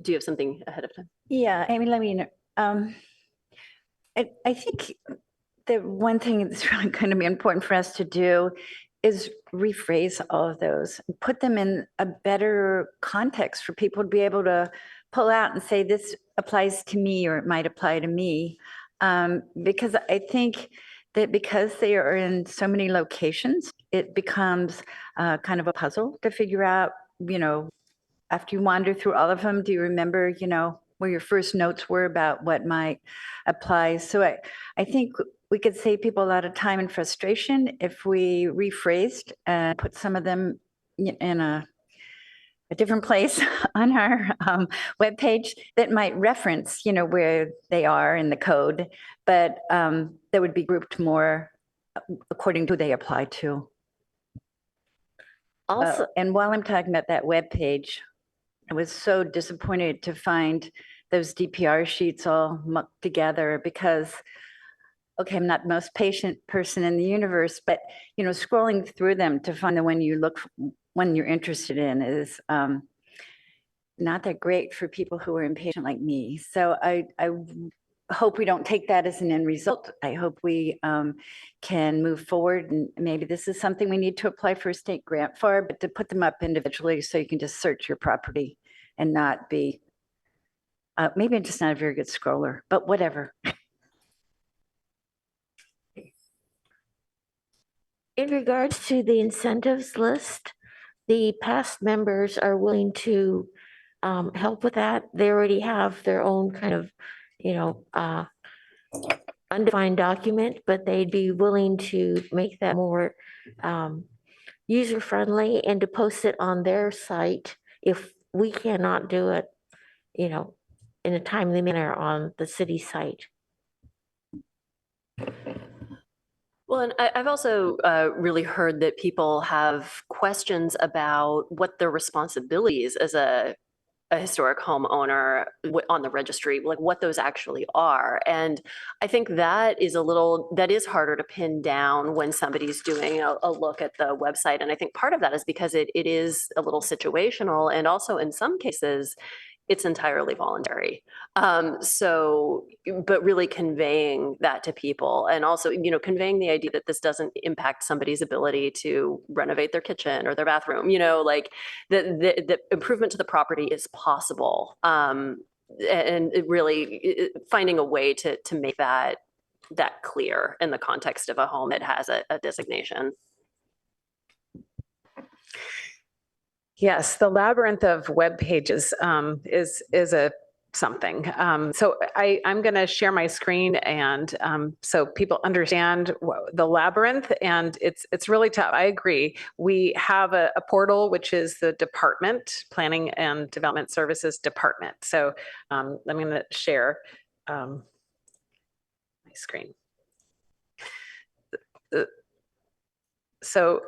you have something ahead of time? Yeah, I mean, let me know. I think the one thing that's really going to be important for us to do is rephrase all of those, and put them in a better context for people to be able to pull out and say, this applies to me, or it might apply to me. Because I think that because they are in so many locations, it becomes kind of a puzzle to figure out, after you wander through all of them, do you remember, where your first notes were about what might apply? So I think we could save people a lot of time and frustration if we rephrased and put some of them in a different place on our webpage that might reference, where they are in the code, but that would be grouped more according to who they apply to. Also, And while I'm talking about that webpage, I was so disappointed to find those DPR sheets all mucked together because, okay, I'm not the most patient person in the universe, but, you know, scrolling through them to find the one one you're interested in is not that great for people who are impatient like me. So I hope we don't take that as an end result. I hope we can move forward, and maybe this is something we need to apply for a state grant for, but to put them up individually so you can just search your property and not be, maybe I'm just not a very good scroller, but whatever. In regards to the incentives list, the past members are willing to help with that. They already have their own kind of, you know, undefined document, but they'd be willing to make that more user-friendly and to post it on their site if we cannot do it, you know, in a timely manner on the city site. Well, and I've also really heard that people have questions about what their responsibilities as a historic homeowner on the registry, like what those actually are. And I think that is harder to pin down when somebody's doing a look at the website. And I think part of that is because it is a little situational, and also in some cases, it's entirely voluntary. But really conveying that to people, and also, you know, conveying the idea that this doesn't impact somebody's ability to renovate their kitchen or their bathroom, you know, like the improvement to the property is possible. And finding a way to make that clear in the context of a home that has a designation. Yes, the labyrinth of web pages is a something. So I'm going to share my screen, and so people understand the labyrinth, and it's really tough. I agree. We have a portal, which is the department, Planning and Development Services Department. So I'm going to share my screen. So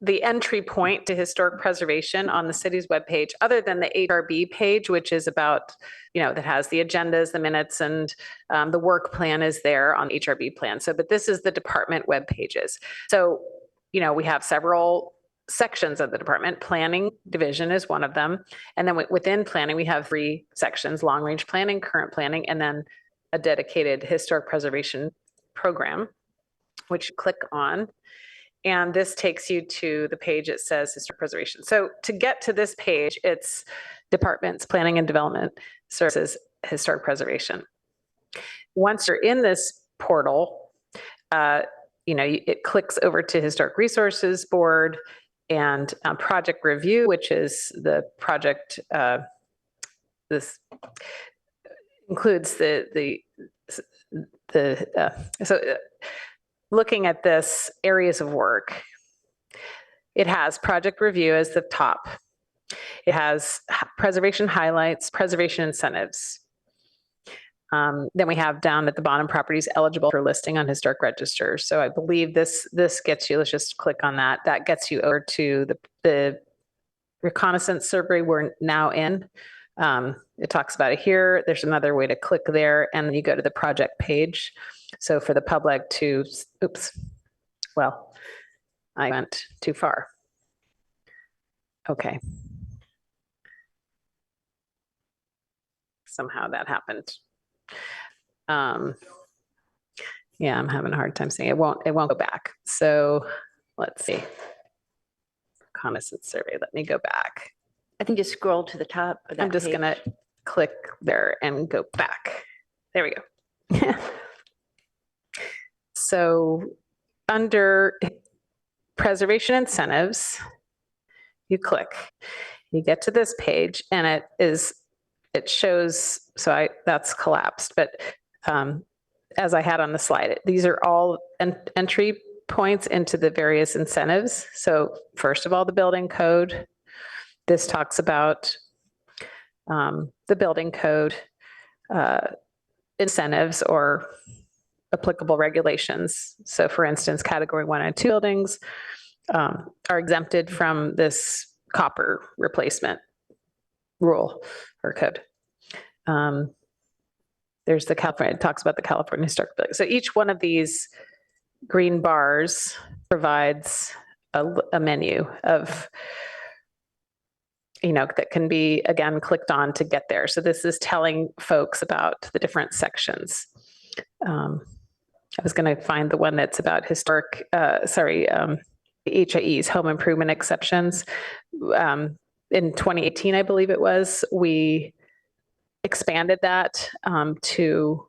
the entry point to historic preservation on the city's webpage, other than the HRB page, which is about, you know, that has the agendas, the minutes, and the work plan is there on the HRB plan. So, but this is the department web pages. So, you know, we have several sections of the department. Planning division is one of them. And then within planning, we have 3 sections: long range planning, current planning, and then a dedicated historic preservation program, which you click on. And this takes you to the page that says historic preservation. So to get to this page, it's departments, planning and development services, historic preservation. Once you're in this portal, you know, it clicks over to Historic Resources Board and project review, which is the project. This includes looking at this areas of work, it has project review as the top. It has preservation highlights, preservation incentives. Then we have down at the bottom properties eligible for listing on historic register. So I believe this gets you, let's just click on that. That gets you over to the reconnaissance survey we're now in. It talks about it here. There's another way to click there, and then you go to the project page. So for the public to, oops, well, I went too far. Okay. Somehow that happened. Yeah, I'm having a hard time saying it won't go back. So let's see. Reconnaissance survey, let me go back. I think just scroll to the top of that I'm just page. gonna click there and go back. There we go. So under preservation incentives, you click, you get to this page, and it shows, so that's collapsed, but as I had on the slide, these are all entry points into the various incentives. So first of all, the building code. This talks about the building code incentives or applicable regulations. So for instance, category 1 and 2 buildings are exempted from this copper replacement rule or code. There's the California, it talks about the California Historic Building. So each one of these green bars provides a menu of, that can be, again, clicked on to get there. So this is telling folks about the different sections. I was going to find the one that's about historic, HIEs, home improvement exceptions. In 2018, I believe it was, we expanded that to,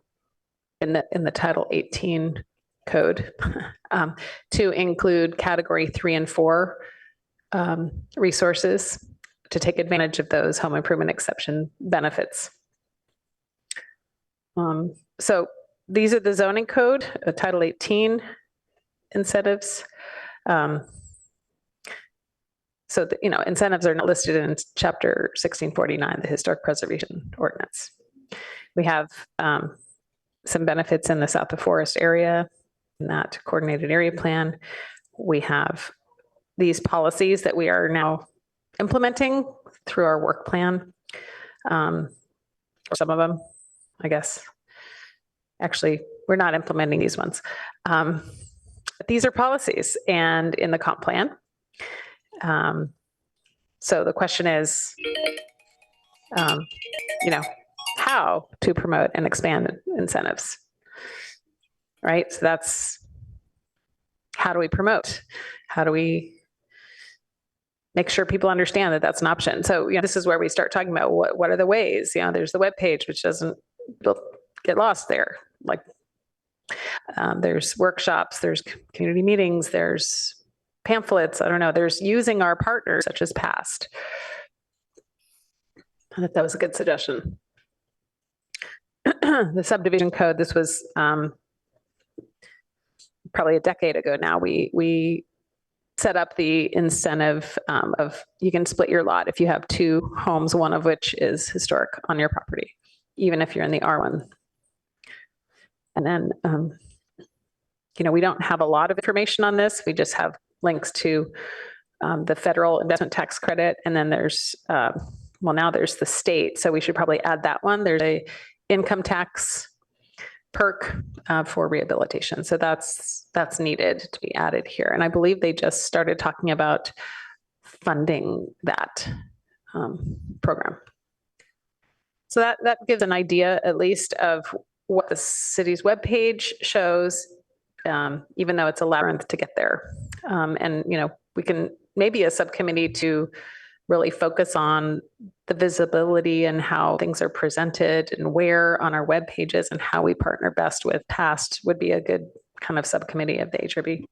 in the Title 18 code, to include category 3 and 4 resources to take advantage of those home improvement exception benefits. So these are the zoning code, Title 18 incentives. So, incentives are not listed in Chapter 1649, the Historic Preservation Ordinance. We have some benefits in the South of Forest area, in that coordinated area plan. We have these policies that we are now implementing through our work plan. Or some of them, I guess. Actually, we're not implementing these ones. But these are policies and in the comp plan. So the question is, how to promote and expand incentives, right? So that's, how do we promote? How do we make sure people understand that that's an option? So, this is where we start talking about what are the ways. There's the webpage, which doesn't get lost there. Like, there's workshops, there's community meetings, there's pamphlets. I don't know. There's using our partners, such as Past. I thought that was a good suggestion. The subdivision code. This was probably a decade ago now. We set up the incentive of you can split your lot if you have 2 homes, one of which is historic on your property, even if you're in the R1. And then, we don't have a lot of information on this. We just have links to the federal investment tax credit. And then there's, now there's the state. So we should probably add that one. There's a income tax perk for rehabilitation. So that's needed to be added here. And I believe they just started talking about funding that program. So that gives an idea, at least, of what the city's webpage shows, even though it's a labyrinth to get there. And, we can maybe a subcommittee to really focus on the visibility and how things are presented and where on our web pages and how we partner best with Past would be a good kind of subcommittee of the HRB.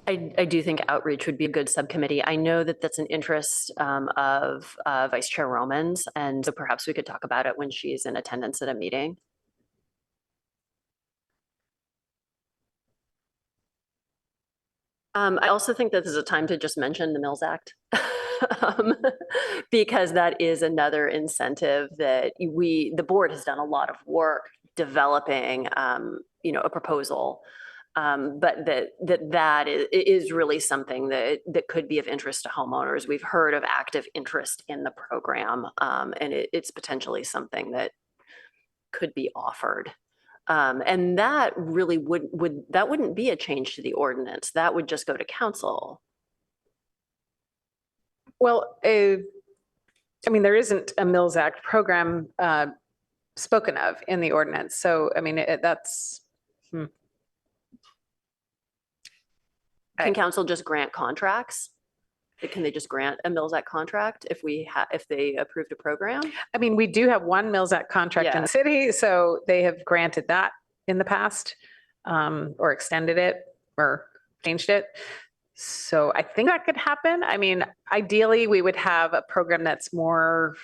I do think outreach would be a good subcommittee. I know that that's an interest of Vice Chair Romans, and so perhaps we could talk about it when she's in attendance at a meeting. I also think that this is a time to just mention the Mills Act. Because that is another incentive that the board has done a lot of work developing, a proposal. But that is really something that could be of interest to homeowners. We've heard of active interest in the program, and it's potentially something that could be offered. And that really wouldn't be a change to the ordinance. That would just go to council. Well, there isn't a Mills Act program spoken of in the ordinance. So, that's. Can council just grant contracts? Can they just grant a Mills Act contract if they approved a program? We do have one Mills Act contract in the city, so they have granted that in the past, or extended it or changed it. So I think that could happen. Ideally, we would have a program that's more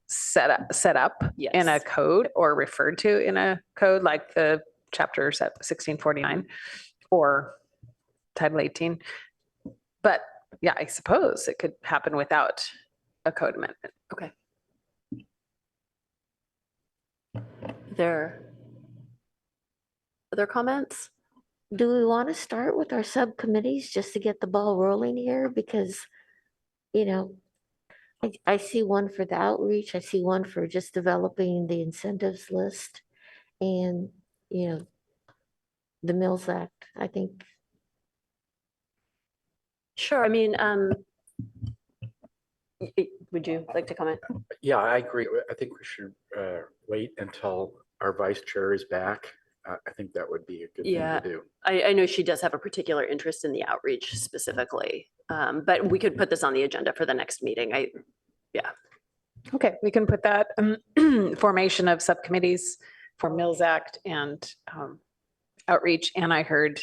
set up Yes. in a code or referred to in a code, like the chapters at 1649 or Title 18. But yeah, I suppose it could happen without a code amendment. Okay. There other comments? Do we want to start with our subcommittees just to get the ball rolling here? Because, I see one for the outreach. I see one for just developing the incentives list and, you know, the Mills Act. I think, Sure, I mean, would you like to comment? Yeah, I agree. I think we should wait until our vice chair is back. I think that would be a good thing Yeah. to do. I know she does have a particular interest in the outreach specifically, but we could put this on the agenda for the next meeting. Okay, we can put that formation of subcommittees for Mills Act and outreach, and I heard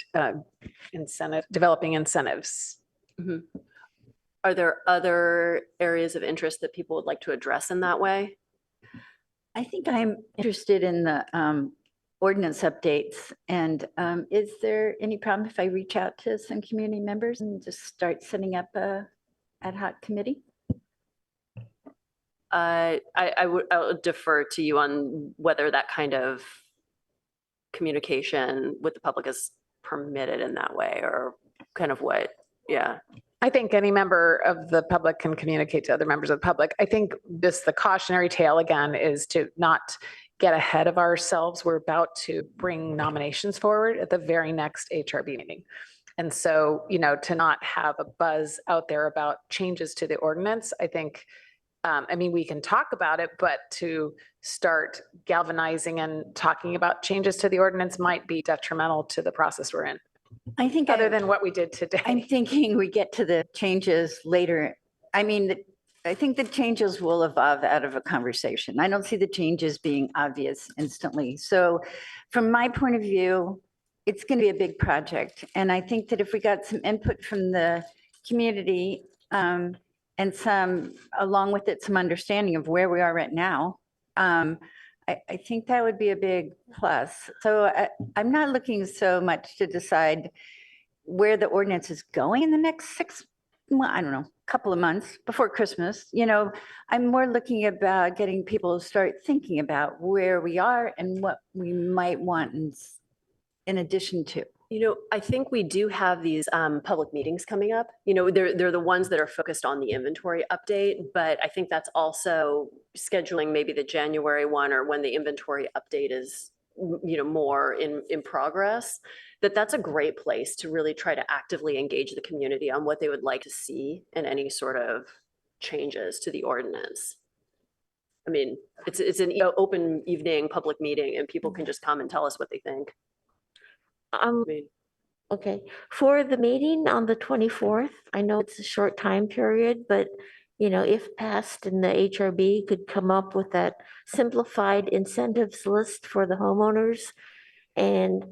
developing incentives. Mhm. Are there other areas of interest that people would like to address in that way? I think I'm interested in the ordinance updates. And is there any problem if I reach out to some community members and just start setting up a ad hoc committee? I'll defer to you on whether that kind of communication with the public is permitted in that way or kind of what, yeah. I think any member of the public can communicate to other members of the public. I think this, the cautionary tale again, is to not get ahead of ourselves. We're about to bring nominations forward at the very next HRB meeting. And so, you know, to not have a buzz out there about changes to the ordinance, I think, I mean, we can talk about it, but to start galvanizing and talking about changes to the ordinance might be detrimental to the process we're in, I think other than what we did today. I'm thinking we get to the changes later. I mean, I think the changes will evolve out of a conversation. I don't see the changes being obvious instantly. So from my point of view, it's going to be a big project. And I think that if we got some input from the community and some, along with it, some understanding of where we are right now, I think that would be a big plus. So I'm not looking so much to decide where the ordinance is going in the next I don't know, couple of months before Christmas. You know, I'm more looking about getting people to start thinking about where we are and what we might want in addition to. You know, I think we do have these public meetings coming up. You know, they're the ones that are focused on the inventory update, but I think that's also scheduling maybe the January one or when the inventory update is, you know, more in progress, that's a great place to really try to actively engage the community on what they would like to see in any sort of changes to the ordinance. I mean, it's an open evening public meeting and people can just come and tell us what they think. Okay, for the meeting on the 24th, I know it's a short time period, but you know, if passed and the HRB could come up with that simplified incentives list for the homeowners. And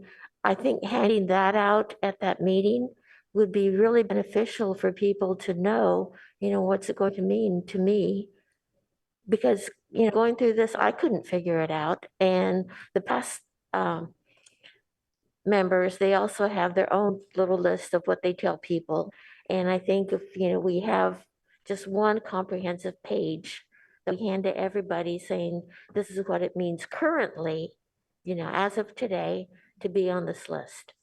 I think handing that out at that meeting would be really beneficial for people to know, you know, what's it going to mean to me? Because, you know, going through this, I couldn't figure it out. And the past members, they also have their own little list of what they tell people. And I think if, you know, we have just one comprehensive page that we hand to everybody saying, this is what it means currently, you know, as of today, to be on this list.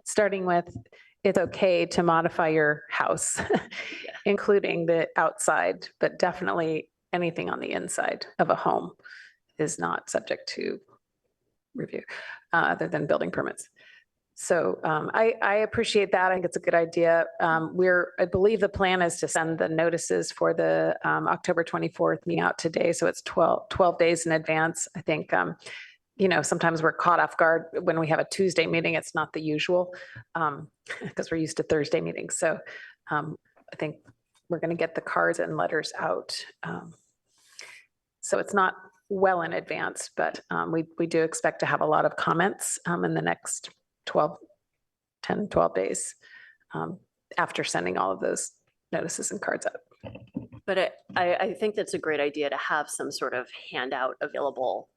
Starting with, it's okay to modify your house, including the outside, but definitely anything on the inside of a home is not subject to review, other than building permits. So I appreciate that. I think it's a good idea. I believe the plan is to send the notices for the October 24th meeting out today. So it's 12 days in advance. I think, you know, sometimes we're caught off guard when we have a Tuesday meeting. It's not the usual because we're used to Thursday meetings. So I think we're going to get the cards and letters out. So it's not well in advance, but we do expect to have a lot of comments in the next 12 days after sending all of those notices and cards out. But I think that's a great idea to have some sort of handout available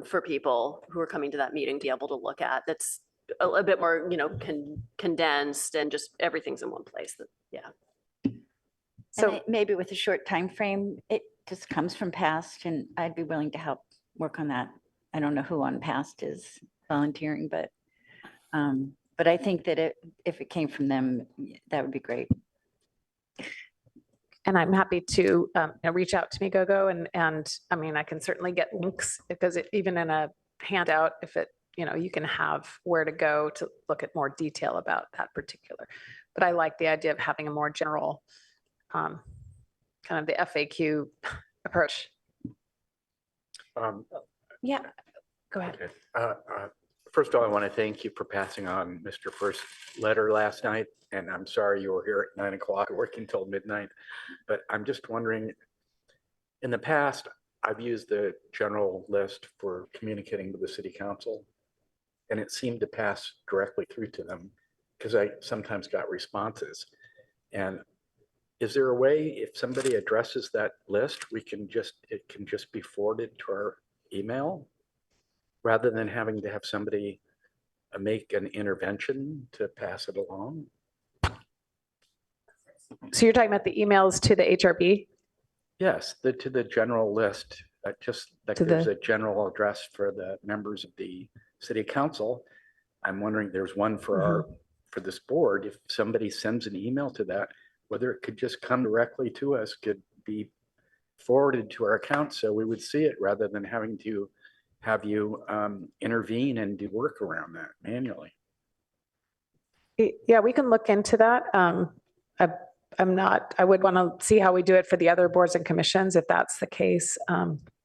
for people who are coming to that meeting to be able to look at. That's a bit more, you know, condensed and just everything's in one place. Yeah. So maybe with a short time frame, it just comes from past, and I'd be willing to help work on that. I don't know who on past is volunteering, but I think that if it came from them, that would be great. And I'm happy to reach out to me, Gogo, and I mean, I can certainly get links because even in a handout, if it, you can have where to go to look at more detail about that particular. But I like the idea of having a more general kind of the FAQ approach. Yeah, go ahead. Okay. First of all, I want to thank you for passing on Mr. First's letter last night. And I'm sorry you were here at 9 o'clock working till midnight. But I'm just wondering, in the past, I've used the general list for communicating with the city council. And it seemed to pass directly through to them because I sometimes got responses. And is there a way, if somebody addresses that list, it can just be forwarded to our email rather than having to have somebody make an intervention to pass it along? So you're talking about the emails to the HRB? Yes, to the general list, just like there's a general address for the members of the city council. I'm wondering, there's one for for this board. If somebody sends an email to that, whether it could just come directly to us, could be forwarded to our account so we would see it rather than having to have you intervene and do work around that manually. Yeah, we can look into that. I would want to see how we do it for the other boards and commissions, if that's the case.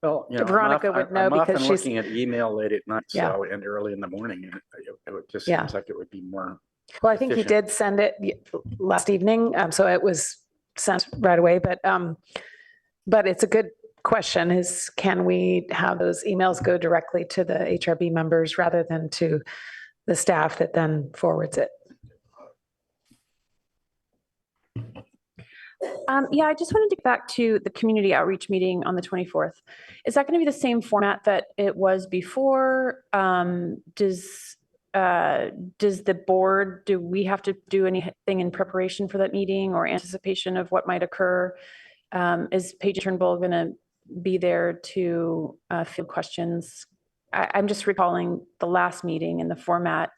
Well, Veronica would know because I'm often she's looking at email late at night, Yeah. so, and early in the morning, and it just Yeah. seems like it would be more. Well, I think he efficient. did send it last evening, so it was sent right away. But it's a good question: is can we have those emails go directly to the HRB members rather than to the staff that then forwards it? Yeah, I just wanted to get back to the community outreach meeting on the 24th. Is that going to be the same format that it was before? Does the board, do we have to do anything in preparation for that meeting or anticipation of what might occur? Is Paige Turnbull going to be there to field questions? I'm just recalling the last meeting and the format.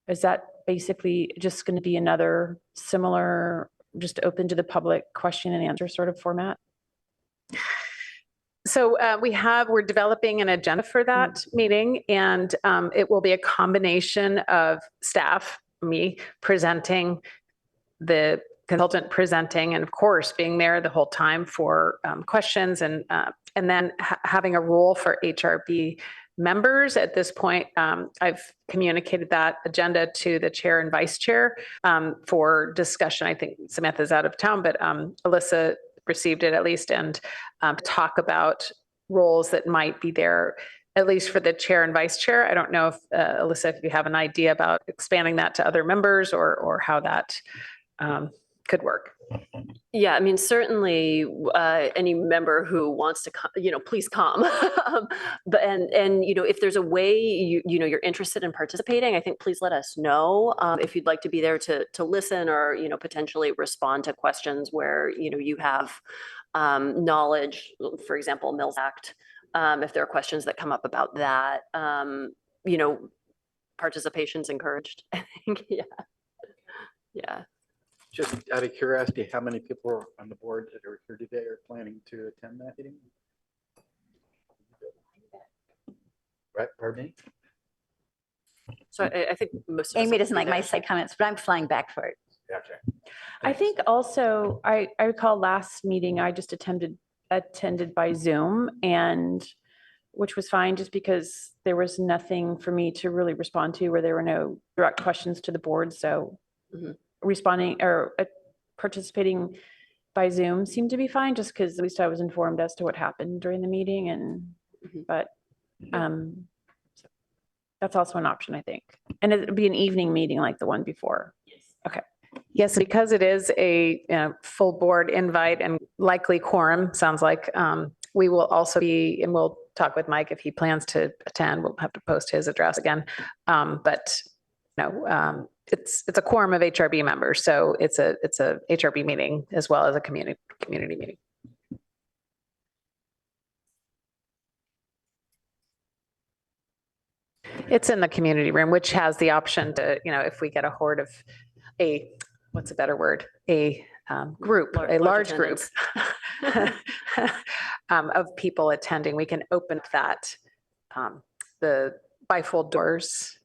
Is that basically just going to be another similar, just open to the public question and answer sort of format? So we're developing an agenda for that meeting, and it will be a combination of staff, me presenting, the consultant presenting, and of course being there the whole time for questions, and then having a role for HRB members. At this point, I've communicated that agenda to the chair and vice chair for discussion. I think Samantha's out of town, but Alyssa received it at least, and talk about roles that might be there, at least for the chair and vice chair. I don't know if Alyssa, if you have an idea about expanding that to other members or how that could work. Yeah, I mean, certainly any member who wants to come, please come. But if there's a way you're interested in participating, I think please let us know if you'd like to be there to listen or potentially respond to questions where you have knowledge, for example, Mills Act. If there are questions that come up about that, participation's encouraged. I think, yeah. Just out of curiosity, how many people are on the board that are here today are planning to attend that meeting? Right, pardon me? So I think most of us Amy will doesn't be like my there. side comments, but I'm flying back for it. Gotcha. I think also, I recall last meeting, I just attended by Zoom, and which was fine just because there was nothing for me to really respond to where there were no direct questions to the board. So responding or participating by Zoom seemed to be fine, just because at least I was informed as to what happened during the meeting. And but so that's also an option, I think. And it'd be an evening meeting like the one before. Okay. Yes, because it is a full board invite and likely quorum, sounds like, we will also be, and we'll talk with Mike if he plans to attend. We'll have to post his address again. But it's a quorum of HRB members, so it's a HRB meeting as well as a community meeting. It's in the community room, which has the option to, if we get a horde of what's a better word? A group, Lar- a large large group of people attending, we can open that, the bifold doors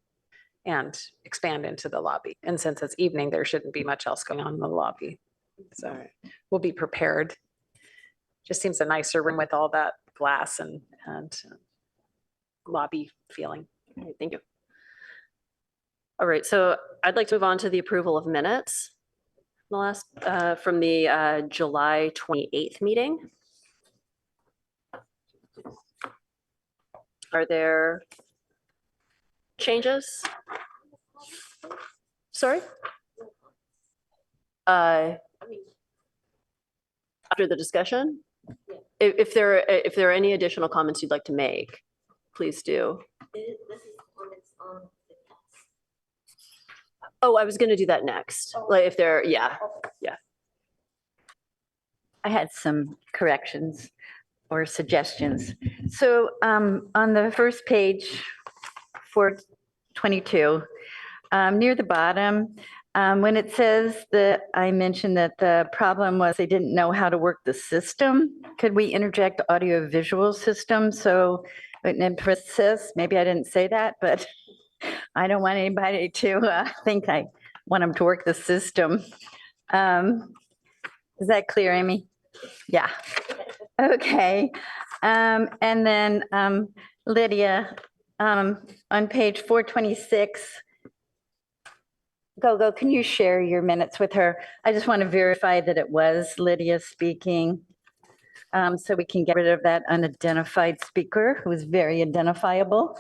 and expand into the lobby. And since it's evening, there shouldn't be much else going on in the lobby. So we'll be prepared. Just seems a nicer room with all that glass and lobby feeling. All right, thank you. All right, so I'd like to move on to the approval of minutes. The last, from the July 28th meeting. Are there changes? Sorry? After the discussion? If there are any additional comments you'd like to make, please do. Oh, I was going to do that next. Like if there, yeah. I had some corrections or suggestions. So on the first page, 422, near the bottom, when it says that I mentioned that the problem was they didn't know how to work the system, could we interject audio visual system? So in parenthesis, maybe I didn't say that, but I don't want anybody to think I want them to work the system. Is that clear, Amy? Yeah. Okay. And then Lydia, on page 426, Go, can you share your minutes with her? I just want to verify that it was Lydia speaking. So we can get rid of that unidentified speaker who is very identifiable.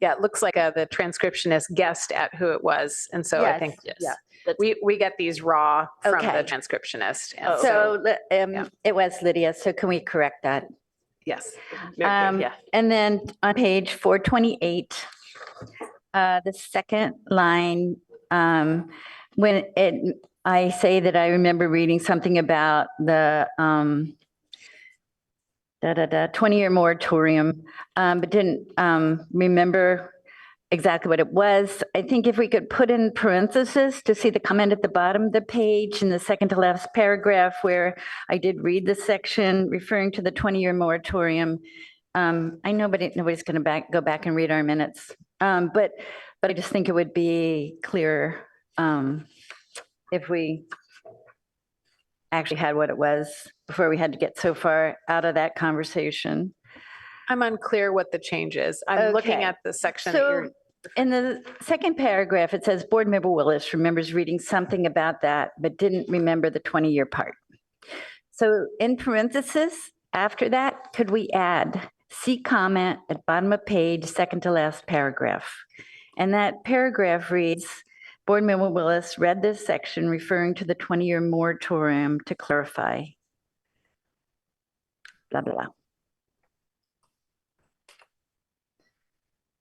Yeah, it looks like the transcriptionist guessed at who it was. And so I Yes, think yeah. we get these raw from the Okay. transcriptionist. And Oh, So yeah. it was Lydia. So can we correct that? yes. Very good, yeah. And then on page 428, the second line, when I say that I remember reading something about the 20-year moratorium, but didn't remember exactly what it was. I think if we could put in parentheses to see the comment at the bottom of the page in the second to last paragraph where I did read the section referring to the 20-year moratorium. I know, but nobody's going to go back and read our minutes. But I just think it would be clearer if we actually had what it was before we had to get so far out of that conversation. I'm unclear what the change is. I'm looking Okay. at the section that So you're, in the second paragraph, it says Board Member Willis remembers reading something about that, but didn't remember the 20-year part. So in parentheses, after that, could we add see comment at bottom of page, second to last paragraph? And that paragraph reads, Board Member Willis read this section referring to the 20-year moratorium to clarify. Blah, blah, blah.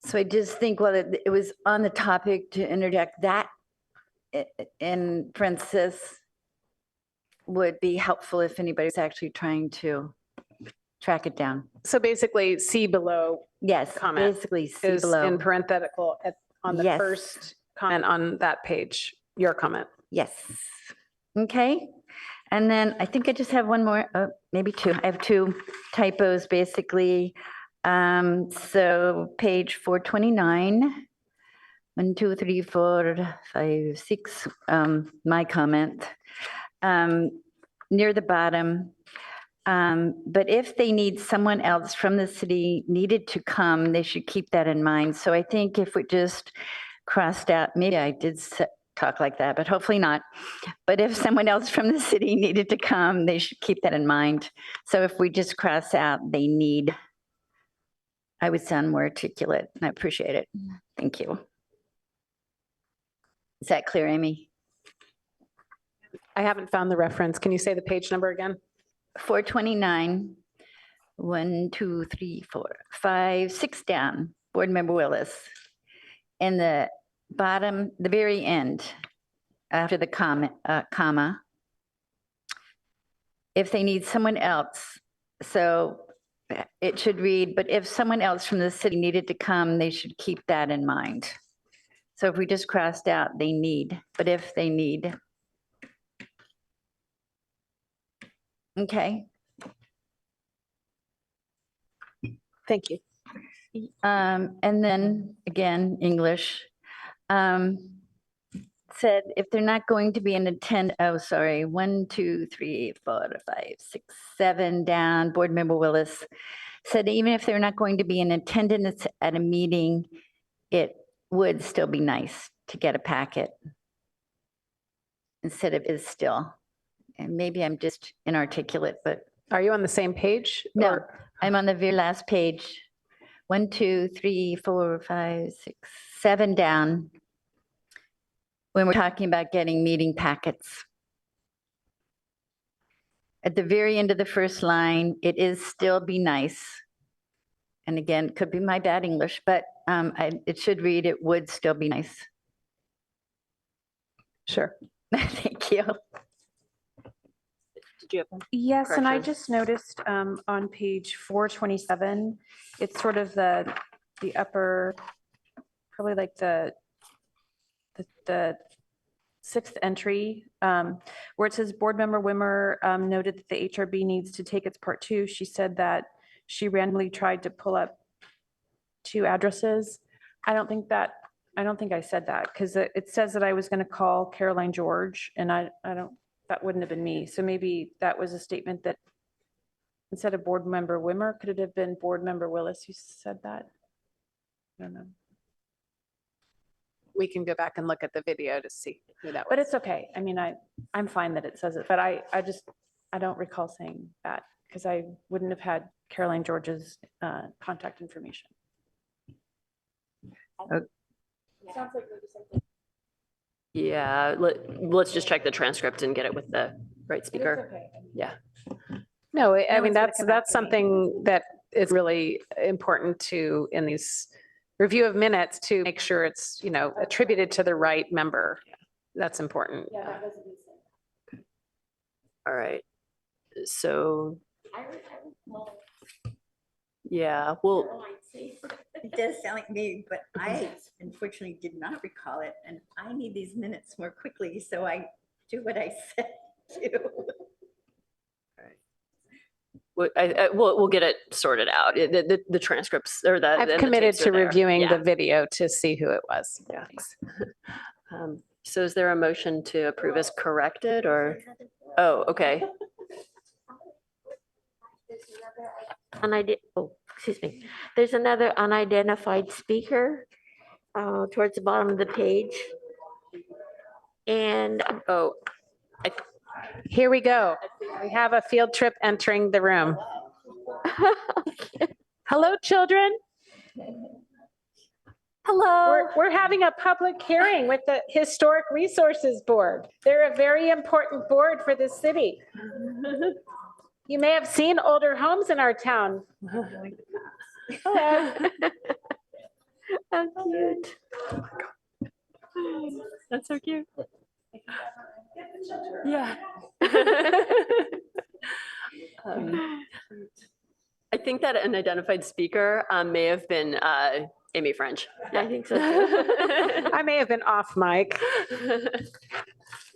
So I just think, well, it was on the topic to interject that in parentheses would be helpful if anybody's actually trying to track it down. so basically see below Yes, Comment basically see is below. in parenthetical on the Yes. first comment on that page, your comment. Yes. Okay. And then I think I just have one more, maybe two. I have two typos basically. So page 429, 1, 2, 3, 4, 5, 6, my comment, near the bottom. But if they need someone else from the city needed to come, they should keep that in mind. So I think if we just crossed out, maybe I did talk like that, but hopefully not. But if someone else from the city needed to come, they should keep that in mind. So if we just cross out, they need, I would sound more articulate. I appreciate it. Thank you. Is that clear, Amy? I haven't found the reference. Can you say the page number again? 429, 1, 2, 3, 4, 5, 6 down, Board Member Willis. In the bottom, the very end, after the comma, if they need someone else. So it should read, but if someone else from the city needed to come, they should keep that in mind. So if we just crossed out, they need, but if they need. Okay. Thank you. And then again, English. Said if they're not going to be in attend, oh, sorry, 1, 2, 3, 4, 5, 6, 7 down, Board Member Willis said even if they're not going to be in attendance at a meeting, it would still be nice to get a packet instead of is still. And maybe I'm just inarticulate, but Are you on the same page? no, or- I'm on the very last page. 1, 2, 3, 4, 5, 6, 7 down. When we're talking about getting meeting packets. At the very end of the first line, it is still be nice. And again, it could be my bad English, but it should read, it would still be nice. Sure. Thank you. Did you have? Yes, and I Correction. just noticed on page 427, it's sort of the upper, probably like the sixth entry, where it says Board Member Wimmer noted that the HRB needs to take its part 2. She said that she randomly tried to pull up 2 addresses. I don't think I said that because it says that I was going to call Caroline George, and I don't, that wouldn't have been me. So maybe that was a statement that instead of Board Member Wimmer, could it have been Board Member Willis who said that? I don't know. We can go back and look at the video to see who that was. But it's okay. I mean, I'm fine that it says it, but I don't recall saying that because I wouldn't have had Caroline George's contact information. Yeah, let's just check the transcript and get it with the right speaker. Yeah. No, I No mean, one's gonna come that's after me. something that is really important to, in these review of minutes, to make sure it's, attributed to the right member. That's important. All right. So. Yeah, well, It does sound like me, but I unfortunately did not recall it, and I need these minutes more quickly, so I do what I said to. we'll get it sorted out. The transcripts or the. I've the committed tapes are to there. reviewing Yeah. the video to see who it was. Yeah. So is there a motion to approve as corrected or? Oh, okay. Excuse me. There's another unidentified speaker towards the bottom of the page. And Oh, Here we go. We have a field trip entering the room. Hello, children. hello. We're having a public hearing with the Historic Resources Board. They're a very important board for the city. You may have seen older homes in our town. Hello. how cute. That's so cute. Yeah. I think that an identified speaker may have been Amy French. I think so too. I may have been off mic.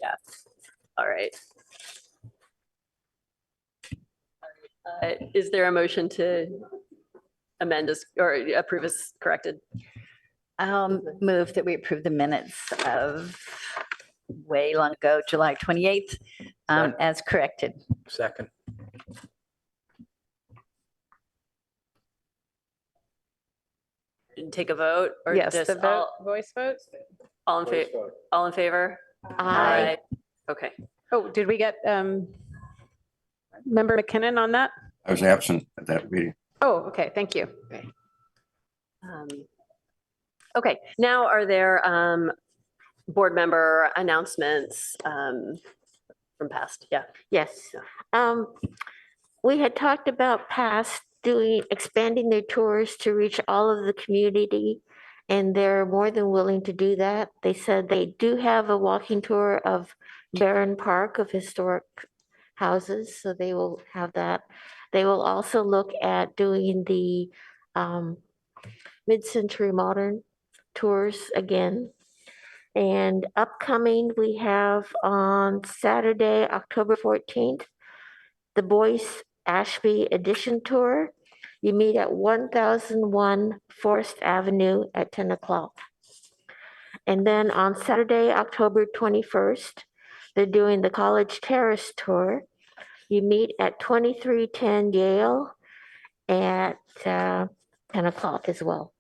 Yeah. All right. Is there a motion to amend as or approve as corrected? I'll move that we approve the minutes of way long ago, July 28th, as corrected. Second. Take a vote or Yes, just the vote, voice vote. all in favor? All in favor? Aye. Okay. Oh, did we get Member McKinnon on that? I was absent at that meeting. Oh, okay, thank you. Okay, now are there board member announcements from past? Yeah. Yes. We had talked about past expanding their tours to reach all of the community, and they're more than willing to do that. They said they do have a walking tour of Barron Park of historic houses, so they will have that. They will also look at doing the mid-century modern tours again. And upcoming, we have on Saturday, October 14th, the Boyce Ashby Edition Tour. You meet at 1001 Forest Avenue at 10 o'clock. And then on Saturday, October 21st, they're doing the College Terrace Tour. You meet at 2310 Yale at 10 o'clock as well.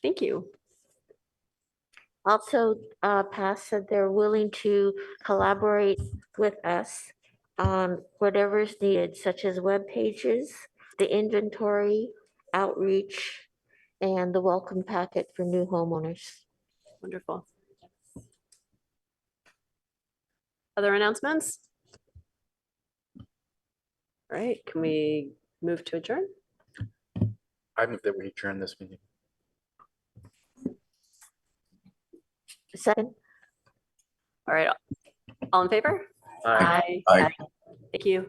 Thank you. Also, Pass said they're willing to collaborate with us on whatever is needed, such as web pages, the inventory, outreach, and the welcome packet for new homeowners. Wonderful. Other announcements? All right, can we move to adjourn? I move that we adjourn this meeting. Second, All right, all in favor? Aye. Aye. Aye. Thank you.